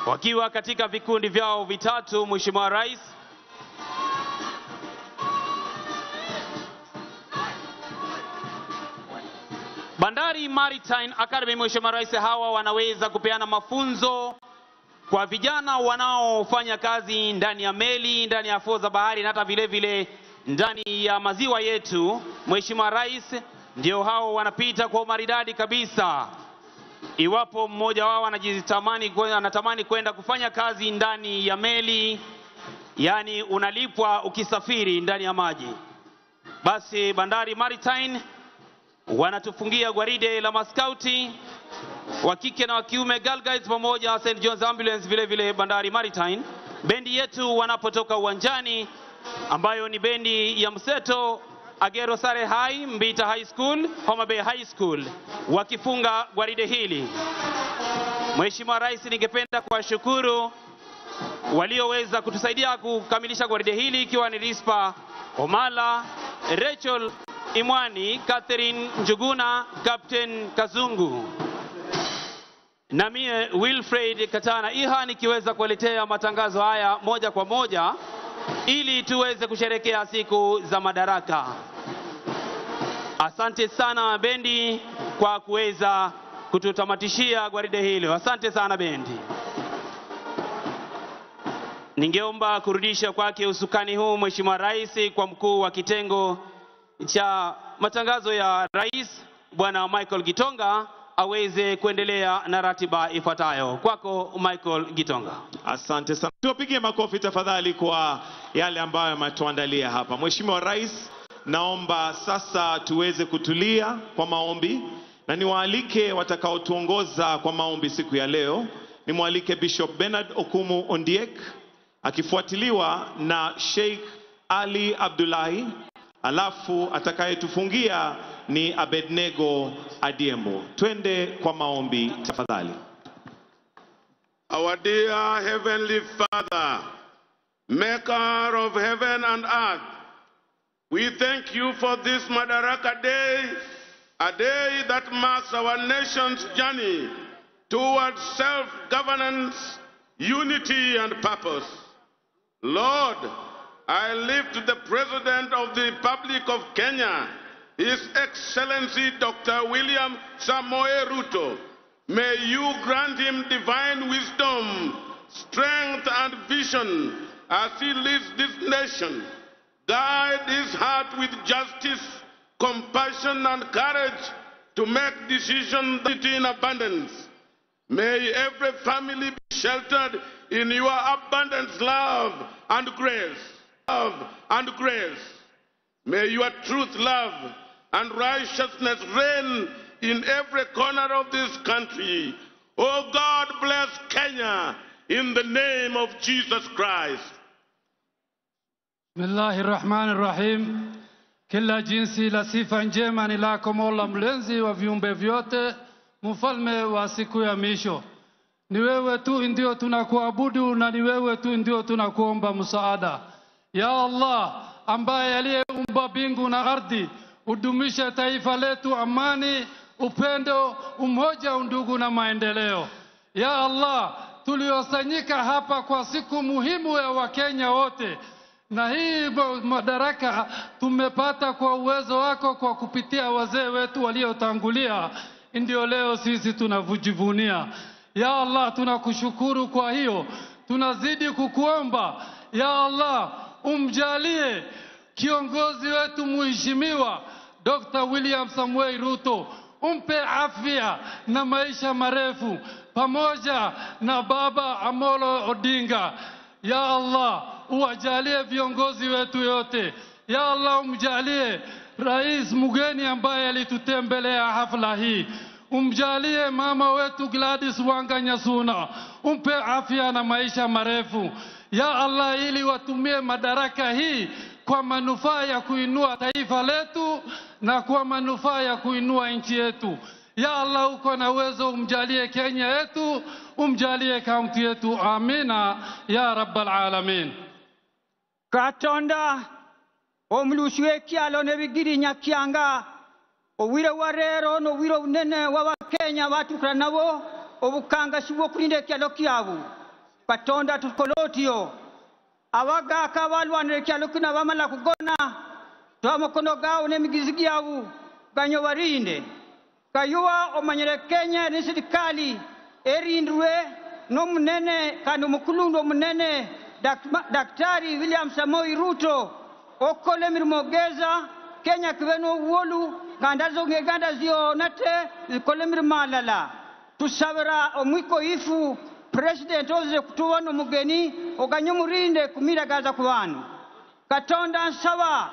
Wakiwa katika vikundi vyao vitatu Mheshimiwa Rais, Bandari Maritime Academy Mheshimiwa Rais, hawa wanaweza kupeana mafunzo kwa vijana wanaofanya kazi ndani ya meli, ndani ya fuo za bahari na hata vile vile ndani ya maziwa yetu. Mheshimiwa Rais, ndio hao wanapita kwa umaridadi kabisa. Iwapo mmoja wao anatamani kwenda kufanya kazi ndani ya meli, yani unalipwa ukisafiri ndani ya maji, Basi Bandari Maritime wanatufungia gwaride la maskauti wa kike na wa kiume, Girl Guides pamoja na St. John's Ambulance, vile vile Bandari Maritime. Bendi yetu wanapotoka uwanjani, ambayo ni bendi ya mseto Agero Sare High, Mbita High School, Homa Bay High School, wakifunga gwaride hili. Mheshimiwa Rais, ningependa kuwashukuru walioweza kutusaidia kukamilisha gwaride hili, ikiwa ni Rispa Omala, Rachel Imwani, Catherine Njuguna, Captain Kazungu, na mie Wilfred Katana Iha, nikiweza kuletea matangazo haya moja kwa moja ili tuweze kusherekea siku za madaraka. Asante sana bendi kwa kuweza kututamatishia gwaride hilo. Asante sana bendi. Ningeomba kurudisha kwake usukani huu Mheshimiwa Rais kwa mkuu wa kitengo cha matangazo ya Rais Bwana Michael Gitonga aweze kuendelea na ratiba ifuatayo. Kwako Michael Gitonga. Asante sana. Tuwapigie makofi tafadhali kwa yale ambayo ametuandalia hapa. Mheshimiwa Rais, naomba sasa tuweze kutulia kwa maombi na niwaalike watakaotuongoza kwa maombi siku ya leo. Nimwalike Bishop Bernard Okumu Ondiek akifuatiliwa na Sheikh Ali Abdullahi, alafu atakayetufungia ni Abednego Adiemo. Twende kwa maombi tafadhali. Our dear Heavenly Father, Maker of heaven and earth, we thank you for this Madaraka Day, a day that marks our nation's journey towards self-governance, unity and purpose. Lord, I lift the President of the Republic of Kenya, His Excellency Dr. William Samoei Ruto. May you grant him divine wisdom, strength and vision as he leads this nation. Guide his heart with justice, compassion and courage to make decisions in abundance. May every family be sheltered in your abundant love and grace. Love and grace. May your truth, love and righteousness reign in every corner of this country. Oh God, bless Kenya in the name of Jesus Christ. Bismillahirrahmanirrahim. Kila jinsi la sifa njema ni lako Mola mlenzi wa viumbe vyote, mfalme wa siku ya misho. Ni wewe tu ndio tunakuabudu na ni wewe tu ndio tunakuomba msaada. Ya Allah, ambaye aliyeumba mbingu na ardhi, udumisha taifa letu amani, upendo, umoja, undugu na maendeleo. Ya Allah, tuliosanyika hapa kwa siku muhimu ya Wakenya wote, na hii madaraka tumepata kwa uwezo wako kwa kupitia wazee wetu waliotangulia, ndio leo sisi tunavujivunia. Ya Allah, tunakushukuru kwa hiyo. Tunazidi kukuomba, ya Allah, umjalie kiongozi wetu mheshimiwa Dr. William Samoei Ruto, umpe afya na maisha marefu pamoja na baba Amolo Odinga. Ya Allah, uwajalie viongozi wetu yote. Ya Allah, umjalie rais mgeni ambaye alitutembelea hafla hii. Umjalie mama wetu Gladys Wanga Nyasuna, umpe afya na maisha marefu. Ya Allah, ili watumie madaraka hii kwa manufaa ya kuinua taifa letu na kwa manufaa ya kuinua nchi yetu. Ya Allah, uko na uwezo, umjalie Kenya yetu, umjalie kaunti yetu. Amina ya rabbal alamin. Katonda omulushwe kyalo ne bigiri nyakyanga owire warero no wiro unene wa Kenya batukira nabo obukanga shibwo kulinde kyalo kyabu. Katonda tukolotio awaga kabalwanire kyalo kina bamala kugona twamokono gawo ne migizigi yabu ganyo warinde kayuwa omanyere Kenya ni serikali erindwe no munene kandi mukulundo munene Daktari William Samoei Ruto okole mirmogeza Kenya kweno wolu gandazo ngeganda zio nate ikole mirmalala tusabira omwiko ifu president oze kutuwa no mugeni oganyumurinde kumira gaza kubanu Katonda nsaba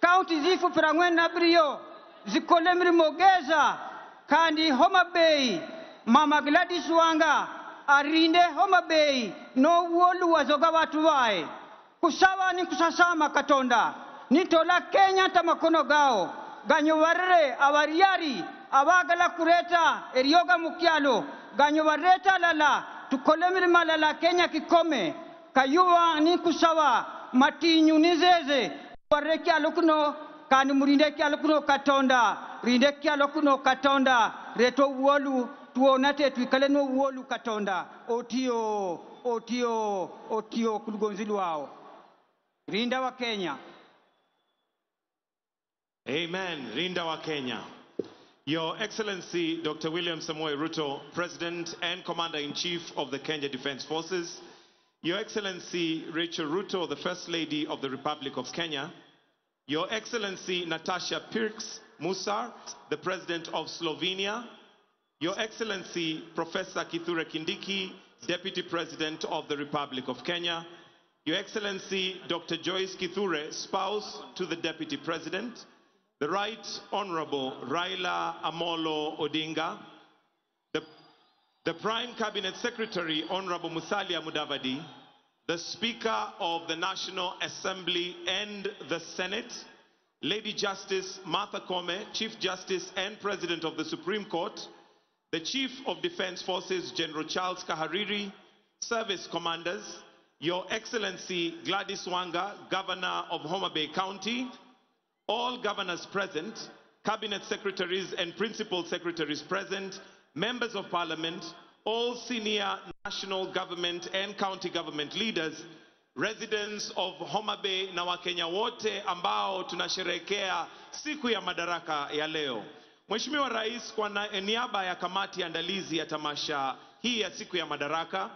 kaunti zifu pirangwen na brio zikolemri mogeza kandi Homa Bay Mama Gladys Wanga arinde Homa Bay no wolu wazoga watu wae kusawa ni kusasama katonda nitola Kenya tamakono gao ganyo warre awariari abagala kureta erioga mukialo ganyo wareta lala tukolemri malala Kenya kikome kayuwa ni kusawa matinyu nizeze warre kialo kuno kandi murinde kialo kuno katonda rinde kialo kuno katonda reto wolu tuonate tuikale no wolu katonda otio kulugonzili wao rinda wa Kenya. Amen. Rinda wa Kenya. Your Excellency Dr. William Samoei Ruto, President and Commander-in-Chief of the Kenya Defence Forces. Your Excellency Rachel Ruto, the First Lady of the Republic of Kenya. Your Excellency Natasha Pirks Musar, the President of Slovenia. Your Excellency Professor Kithure Kindiki, Deputy President of the Republic of Kenya. Your Excellency Dr. Joyce Kithure, spouse to the Deputy President. The Right Honorable Raila Amolo Odinga. The Prime Cabinet Secretary, Honorable Musalia Mudavadi. The Speaker of the National Assembly and the Senate. Lady Justice Martha Koome, Chief Justice and President of the Supreme Court. The Chief of Defense Forces, General Charles Kahariri. Service Commanders. Your Excellency Gladys Wanga, Governor of Homa Bay County. All governors present, cabinet secretaries and principal secretaries present, members of parliament, all senior national government and county government leaders, residents of Homa Bay na Wakenya wote ambao tunasherehekea siku ya madaraka ya leo. Mheshimiwa Rais, kwa niaba ya kamati andalizi ya tamasha hii ya siku ya madaraka,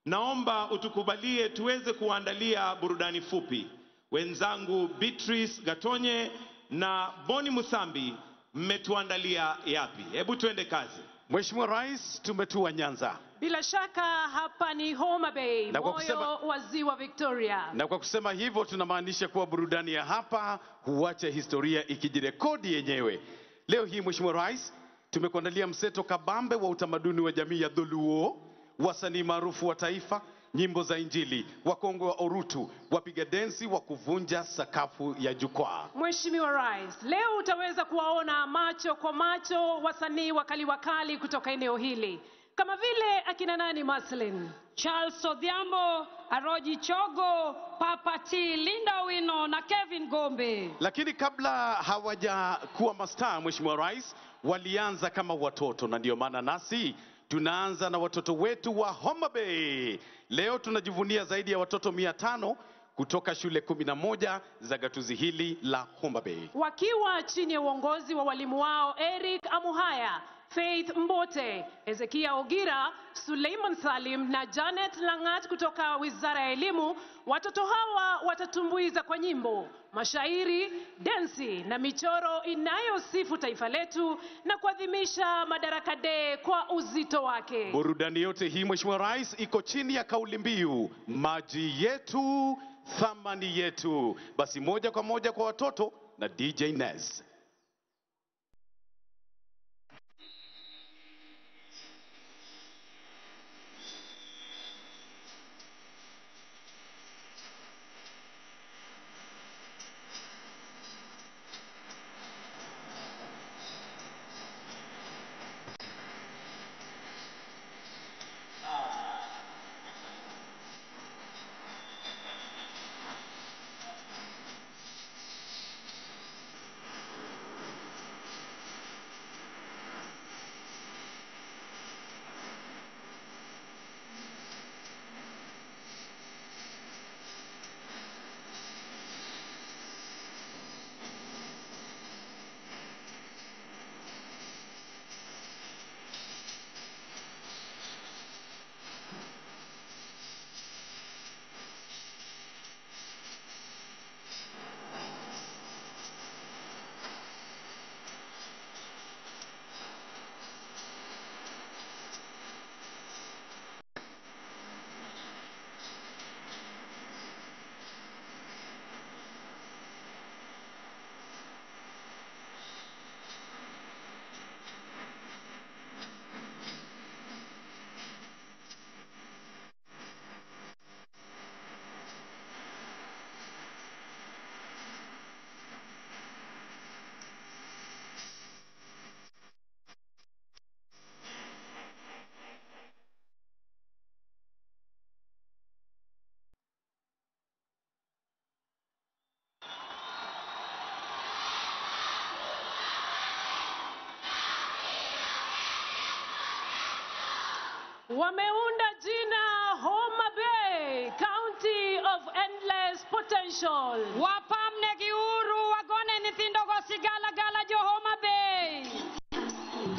naomba utukubalie tuweze kuandalia burudani fupi. Wenzangu Beatrice Gatonye na Boni Musambi, mmetuandalia yapi? Hebu tuende kazi. Mheshimiwa Rais, tumetua Nyanza. Bila shaka hapa ni Homa Bay, moyo wa ziwa Victoria. Na kwa kusema hivyo tunamaanisha kuwa burudani ya hapa huacha historia ikijirekodi yenyewe. Leo hii Mheshimiwa Rais, tumekuandalia mseto kabambe wa utamaduni wa jamii ya Dholuo, wasanii maarufu wa taifa, nyimbo za Injili, wakongwe wa Orutu, wapiga densi wa kuvunja sakafu ya jukwaa. Mheshimiwa Rais, leo utaweza kuwaona macho kwa macho wasanii wakali kutoka eneo hili. Kama vile akina nani Maslin, Charles Odhiambo, Aroji Chogo, Papa T, Linda Wino na Kevin Gombe. Lakini kabla hawajakuwa mastaa Mheshimiwa Rais, walianza kama watoto, na ndio maana nasi tunaanza na watoto wetu wa Homa Bay. Leo tunajivunia zaidi ya watoto 500 kutoka shule 11 za gatuzi hili la Homa Bay. Wakiwa chini ya uongozi wa walimu wao Eric Amuhaya, Faith Mbote, Ezekia Ogira, Suleiman Salim na Janet Langat kutoka Wizara ya Elimu, watoto hawa watatumbuiza kwa nyimbo, mashairi, densi na michoro inayosifu taifa letu na kuadhimisha Madaraka Day kwa uzito wake. Burudani yote hii Mheshimiwa Rais iko chini ya kauli mbiu maji yetu, thamani yetu. Basi moja kwa moja kwa watoto na DJ Nez. wameunda jina Homa Bay, County of Endless Potential. Wapamne giuru wagone nithindo gosigala gala jo Homa Bay.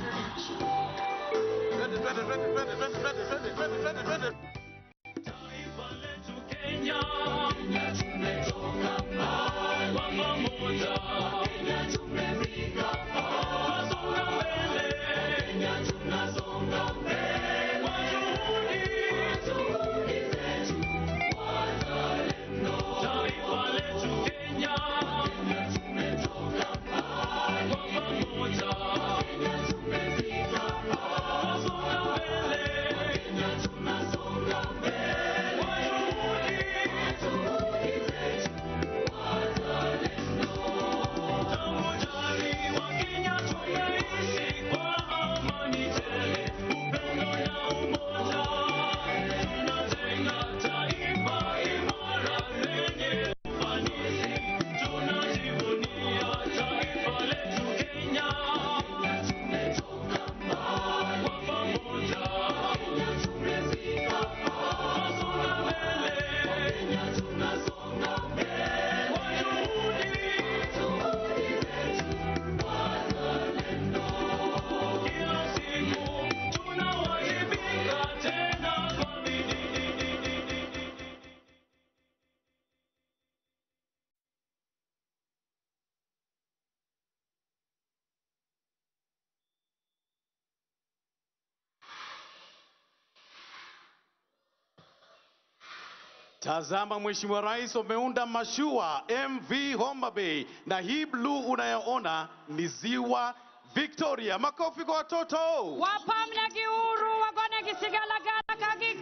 Tazama Mheshimiwa Rais, umeunda mashua MV Homa Bay, na hii blue unayoona ni ziwa Victoria. Makofi kwa watoto. Wapamne giuru wagone gisigala gala kagi.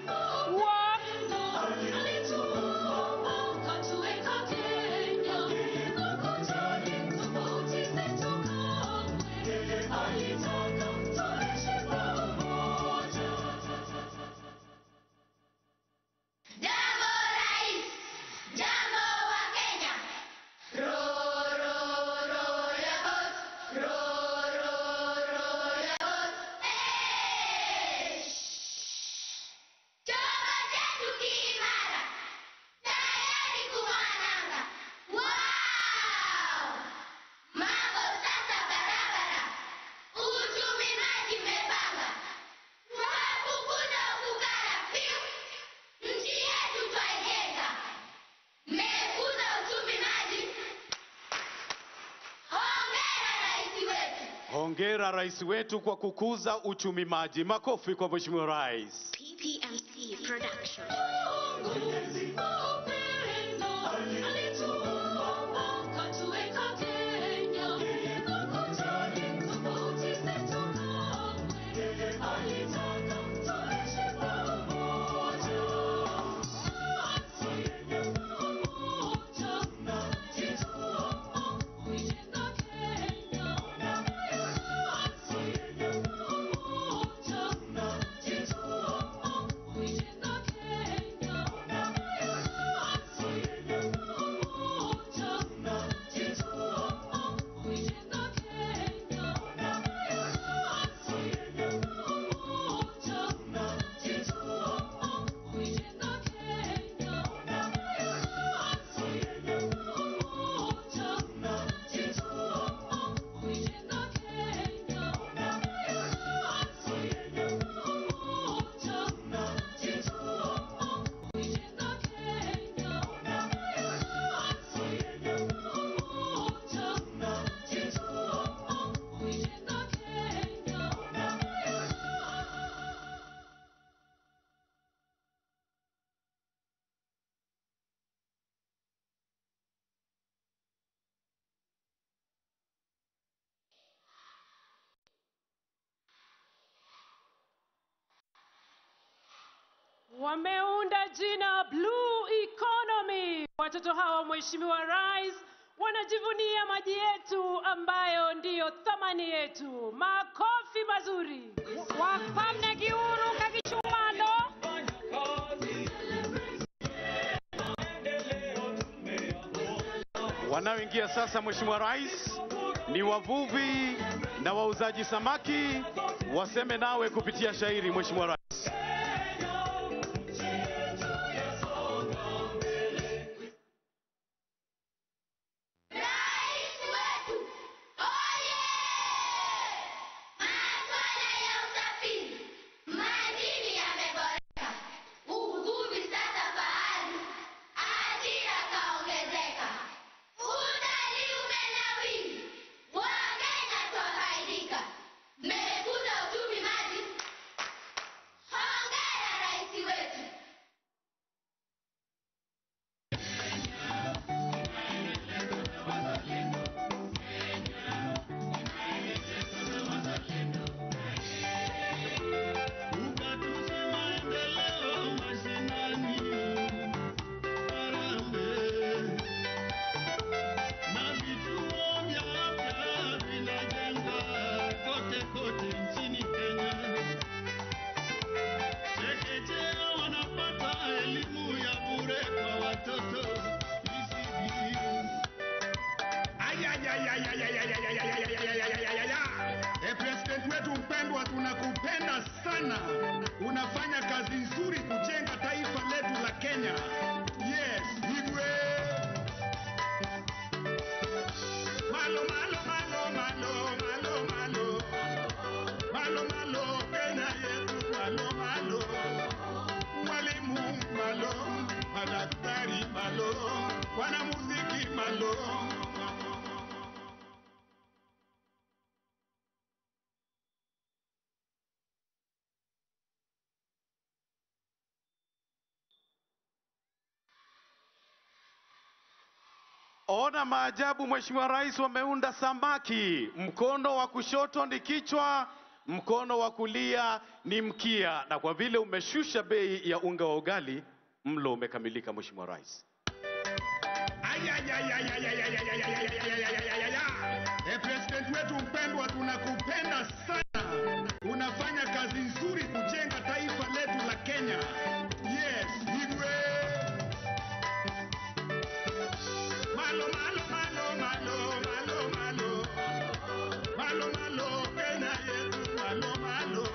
Hongera Rais wetu kwa kukuza uchumi maji. Makofi kwa Mheshimiwa Rais. PPMC Production. Wameunda jina Blue Economy. Watoto hawa Mheshimiwa Rais wanajivunia maji yetu ambayo ndiyo thamani yetu. Makofi mazuri. Wapamne giuru kagichumano. Wanaoingia sasa Mheshimiwa Rais ni wavuvi na wauzaji samaki. Waseme nawe kupitia shairi Mheshimiwa Rais. wanamuziki malo. Ona maajabu, Mheshimiwa Rais wameunda samaki. Mkono wa kushoto ni kichwa, mkono wa kulia ni mkia, na kwa vile umeshusha bei ya unga wa ugali, mlo umekamilika Mheshimiwa Rais. President wetu mpendwa, tunakupenda sana. Unafanya kazi nzuri kujenga taifa letu la Kenya. Yes, higwe. Malo malo malo malo malo malo. Malo malo Kenya yetu malo malo.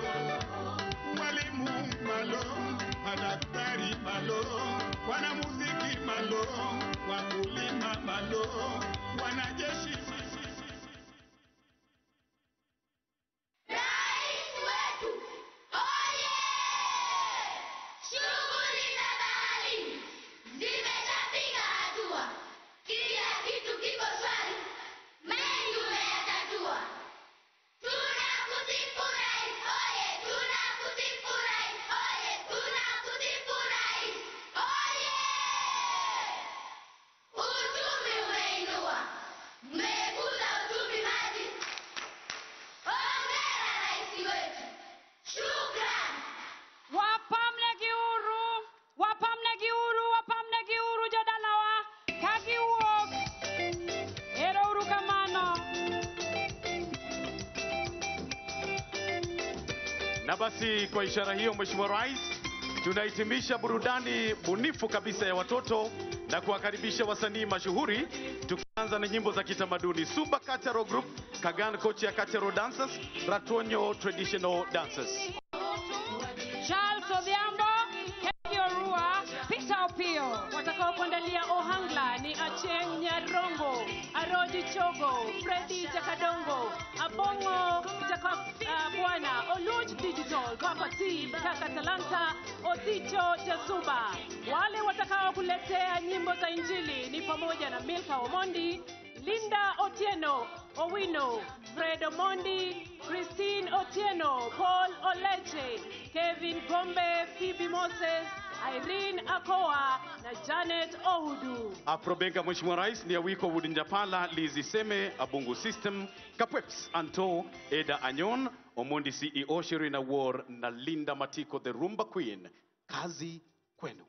Walimu malo, madaktari malo, wanamuziki malo, wakulima malo, wanajeshi. Na basi kwa ishara hiyo, Mheshimiwa Rais, tunahitimisha burudani bunifu kabisa ya watoto na kuwakaribisha wasanii mashuhuri, tukianza na nyimbo za kitamaduni. Suba Cultural Group, Kagan Kochia Cultural Dancers, Ratonyo Traditional Dancers. Charles Odhiambo, Kevin Orua, Peter Opio. Watakao kuandalia ohangla ni Acheng Nyarongo, Aroji Chogo, Freddy Jakadongo, Abongo Bwana, Oluj Digital, Papa T, Kaka Talanta, Osicho Jasuba. Wale watakao kuletea nyimbo za Injili ni pamoja na Milka Omondi, Linda Otieno, Owino, Fred Omondi, Christine Otieno, Paul Oleche, Kevin Gombe, Phoebe Moses, Irene Akoa na Janet Ohudu. Afrobenga Mheshimiwa Rais ni Awiko Wudinjapala, Lizi Seme, Abungu System, Kapweps Anto, Eda Anyon, Omondi CEO, Sherina War na Linda Matiko, the Rumba Queen. Kazi kwenu.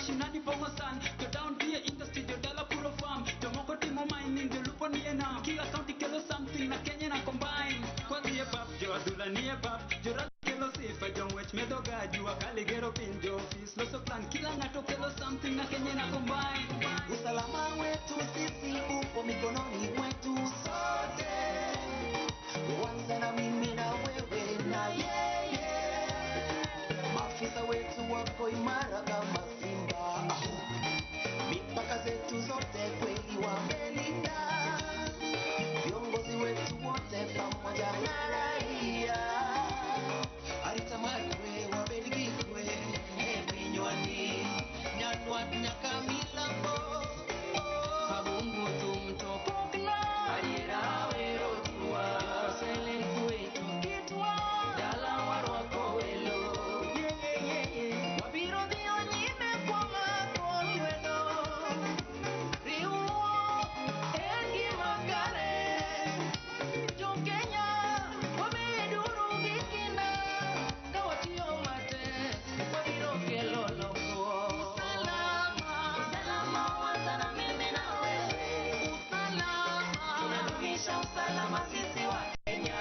mashinani power sun. Go down to your industry, your dollar puro farm. Tomoko timo mining, the lupo ni ena. Kila county kelo something na Kenya na combine. Kwa niye pap, jo adula niye pap. Jo rata kelo sifa, jo mwech medoga. Jua kaligero pinjo, fis loso plan. Kila ngato kelo something na Kenya na combine. Usalama wetu sisi upo mikononi mwetu sote. Wanza na mimi na wewe na yeye. Maafisa wetu wako imara kama simba. Mipaka zetu zote kweli wamelinda. Viongozi wetu wote pamoja na raia. Aritamadwe wabeligikwe. Minywani nyanwa nyakamila mo. Kabungu tumtopokla. Ayera wero tuwa. Kosele kwetu kitwa. Dala warwako welo. Wabiro dio nyime kwa makolwelo. Riuo engi magare. Jo Kenya wameduru gikina. Dawatio mate. Wabiro kelo loko. Usalama wanza na mimi na wewe. Usalama tunadumisha usalama sisi wa Kenya.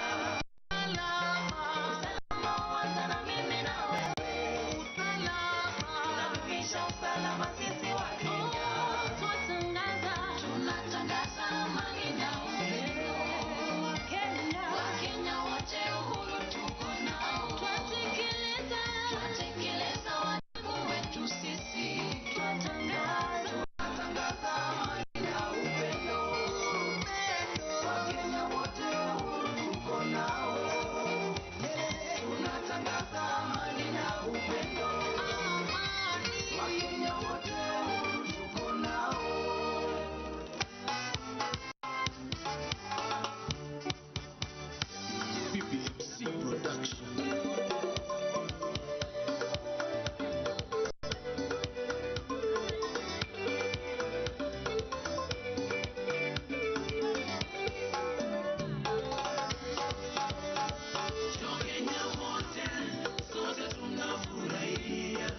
Usalama wanza na mimi na wewe. Usalama tunadumisha usalama sisi wa Kenya. Tunatangaza amani na upendo. Wakenya wote uhuru tuko nao. Twatekeleza wajibu wetu sisi. Tunatangaza amani na upendo. Wakenya wote uhuru tuko nao. Tunatangaza amani na upendo. Wakenya wote uhuru tuko nao. BBMC Production. Kenya wote sote tunafurahia.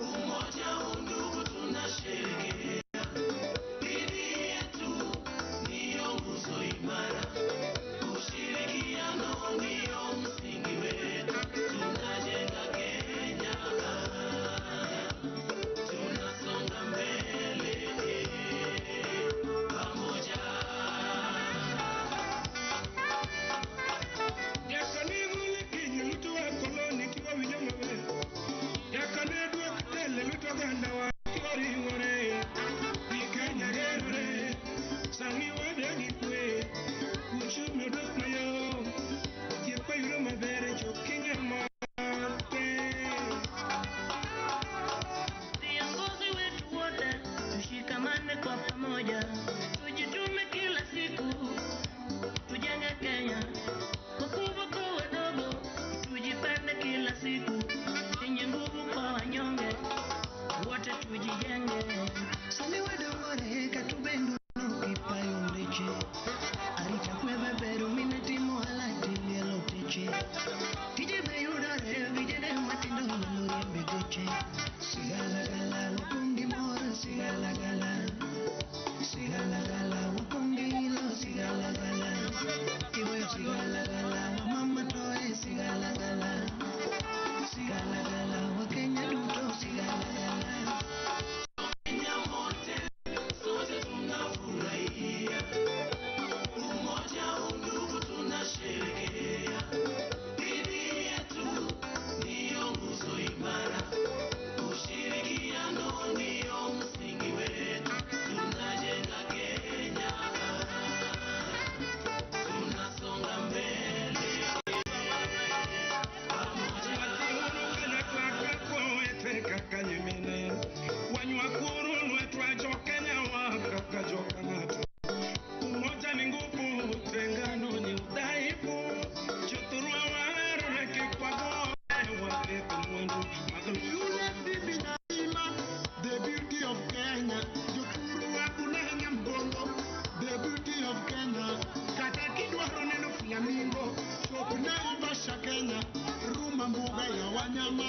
Umoja undugu tunasherehekea. Dini yetu ndiyo nguzo imara. Ushirikiano ndio msingi wetu. Tunajenga Kenya. Tunasonga mbele pamoja. Yakanigule kinyi mtu wa koloni kiwa winyama we. Yakanedwa kitele mtu ganda wa kiwa ringore. Nikenya gerore. Sani wadegi kwe. Uchumi udok na yo. Kiepa yuro mabere cho Kenya mate. Viongozi wetu wote tushikamane kwa pamoja. Tujitume kila siku. Tujenge Kenya. Wakubwa kwa wadogo, tujipende kila siku. Yenye nguvu kwa wanyonge, wote tujijenge. Sani wedore katubendu kipayo mleche. Arita kwebe beru minetimo alati lielo teche. Kijebe yudore vijene matindo lori mbegeche. Sigala gala wakundi mora sigala gala. Sigala gala wakundi lo sigala gala. Iwe sigala gala wa mama toe sigala gala. Sigala gala wa Kenya duto sigala gala. Kenya wote sote tunafurahia. Umoja undugu tunasherehekea. Dini yetu ndiyo nguzo imara. Ushirikiano ndio msingi wetu. Tunajenga Kenya. Tunasonga mbele pamoja. Kakanyemine wanywakuru lwetwa jo Kenya wakakajokanato. Umoja ni nguvu, utengano ni udhaifu. Chuturwa wareke kwa goe wapepe mwendu. Bibi na ima, the beauty of Kenya. Jokuru wakunenya mbongo, the beauty of Kenya. Kata kidwaro neno flamingo, chop na Ivasha Kenya. Ruma mbuga ya wanyama.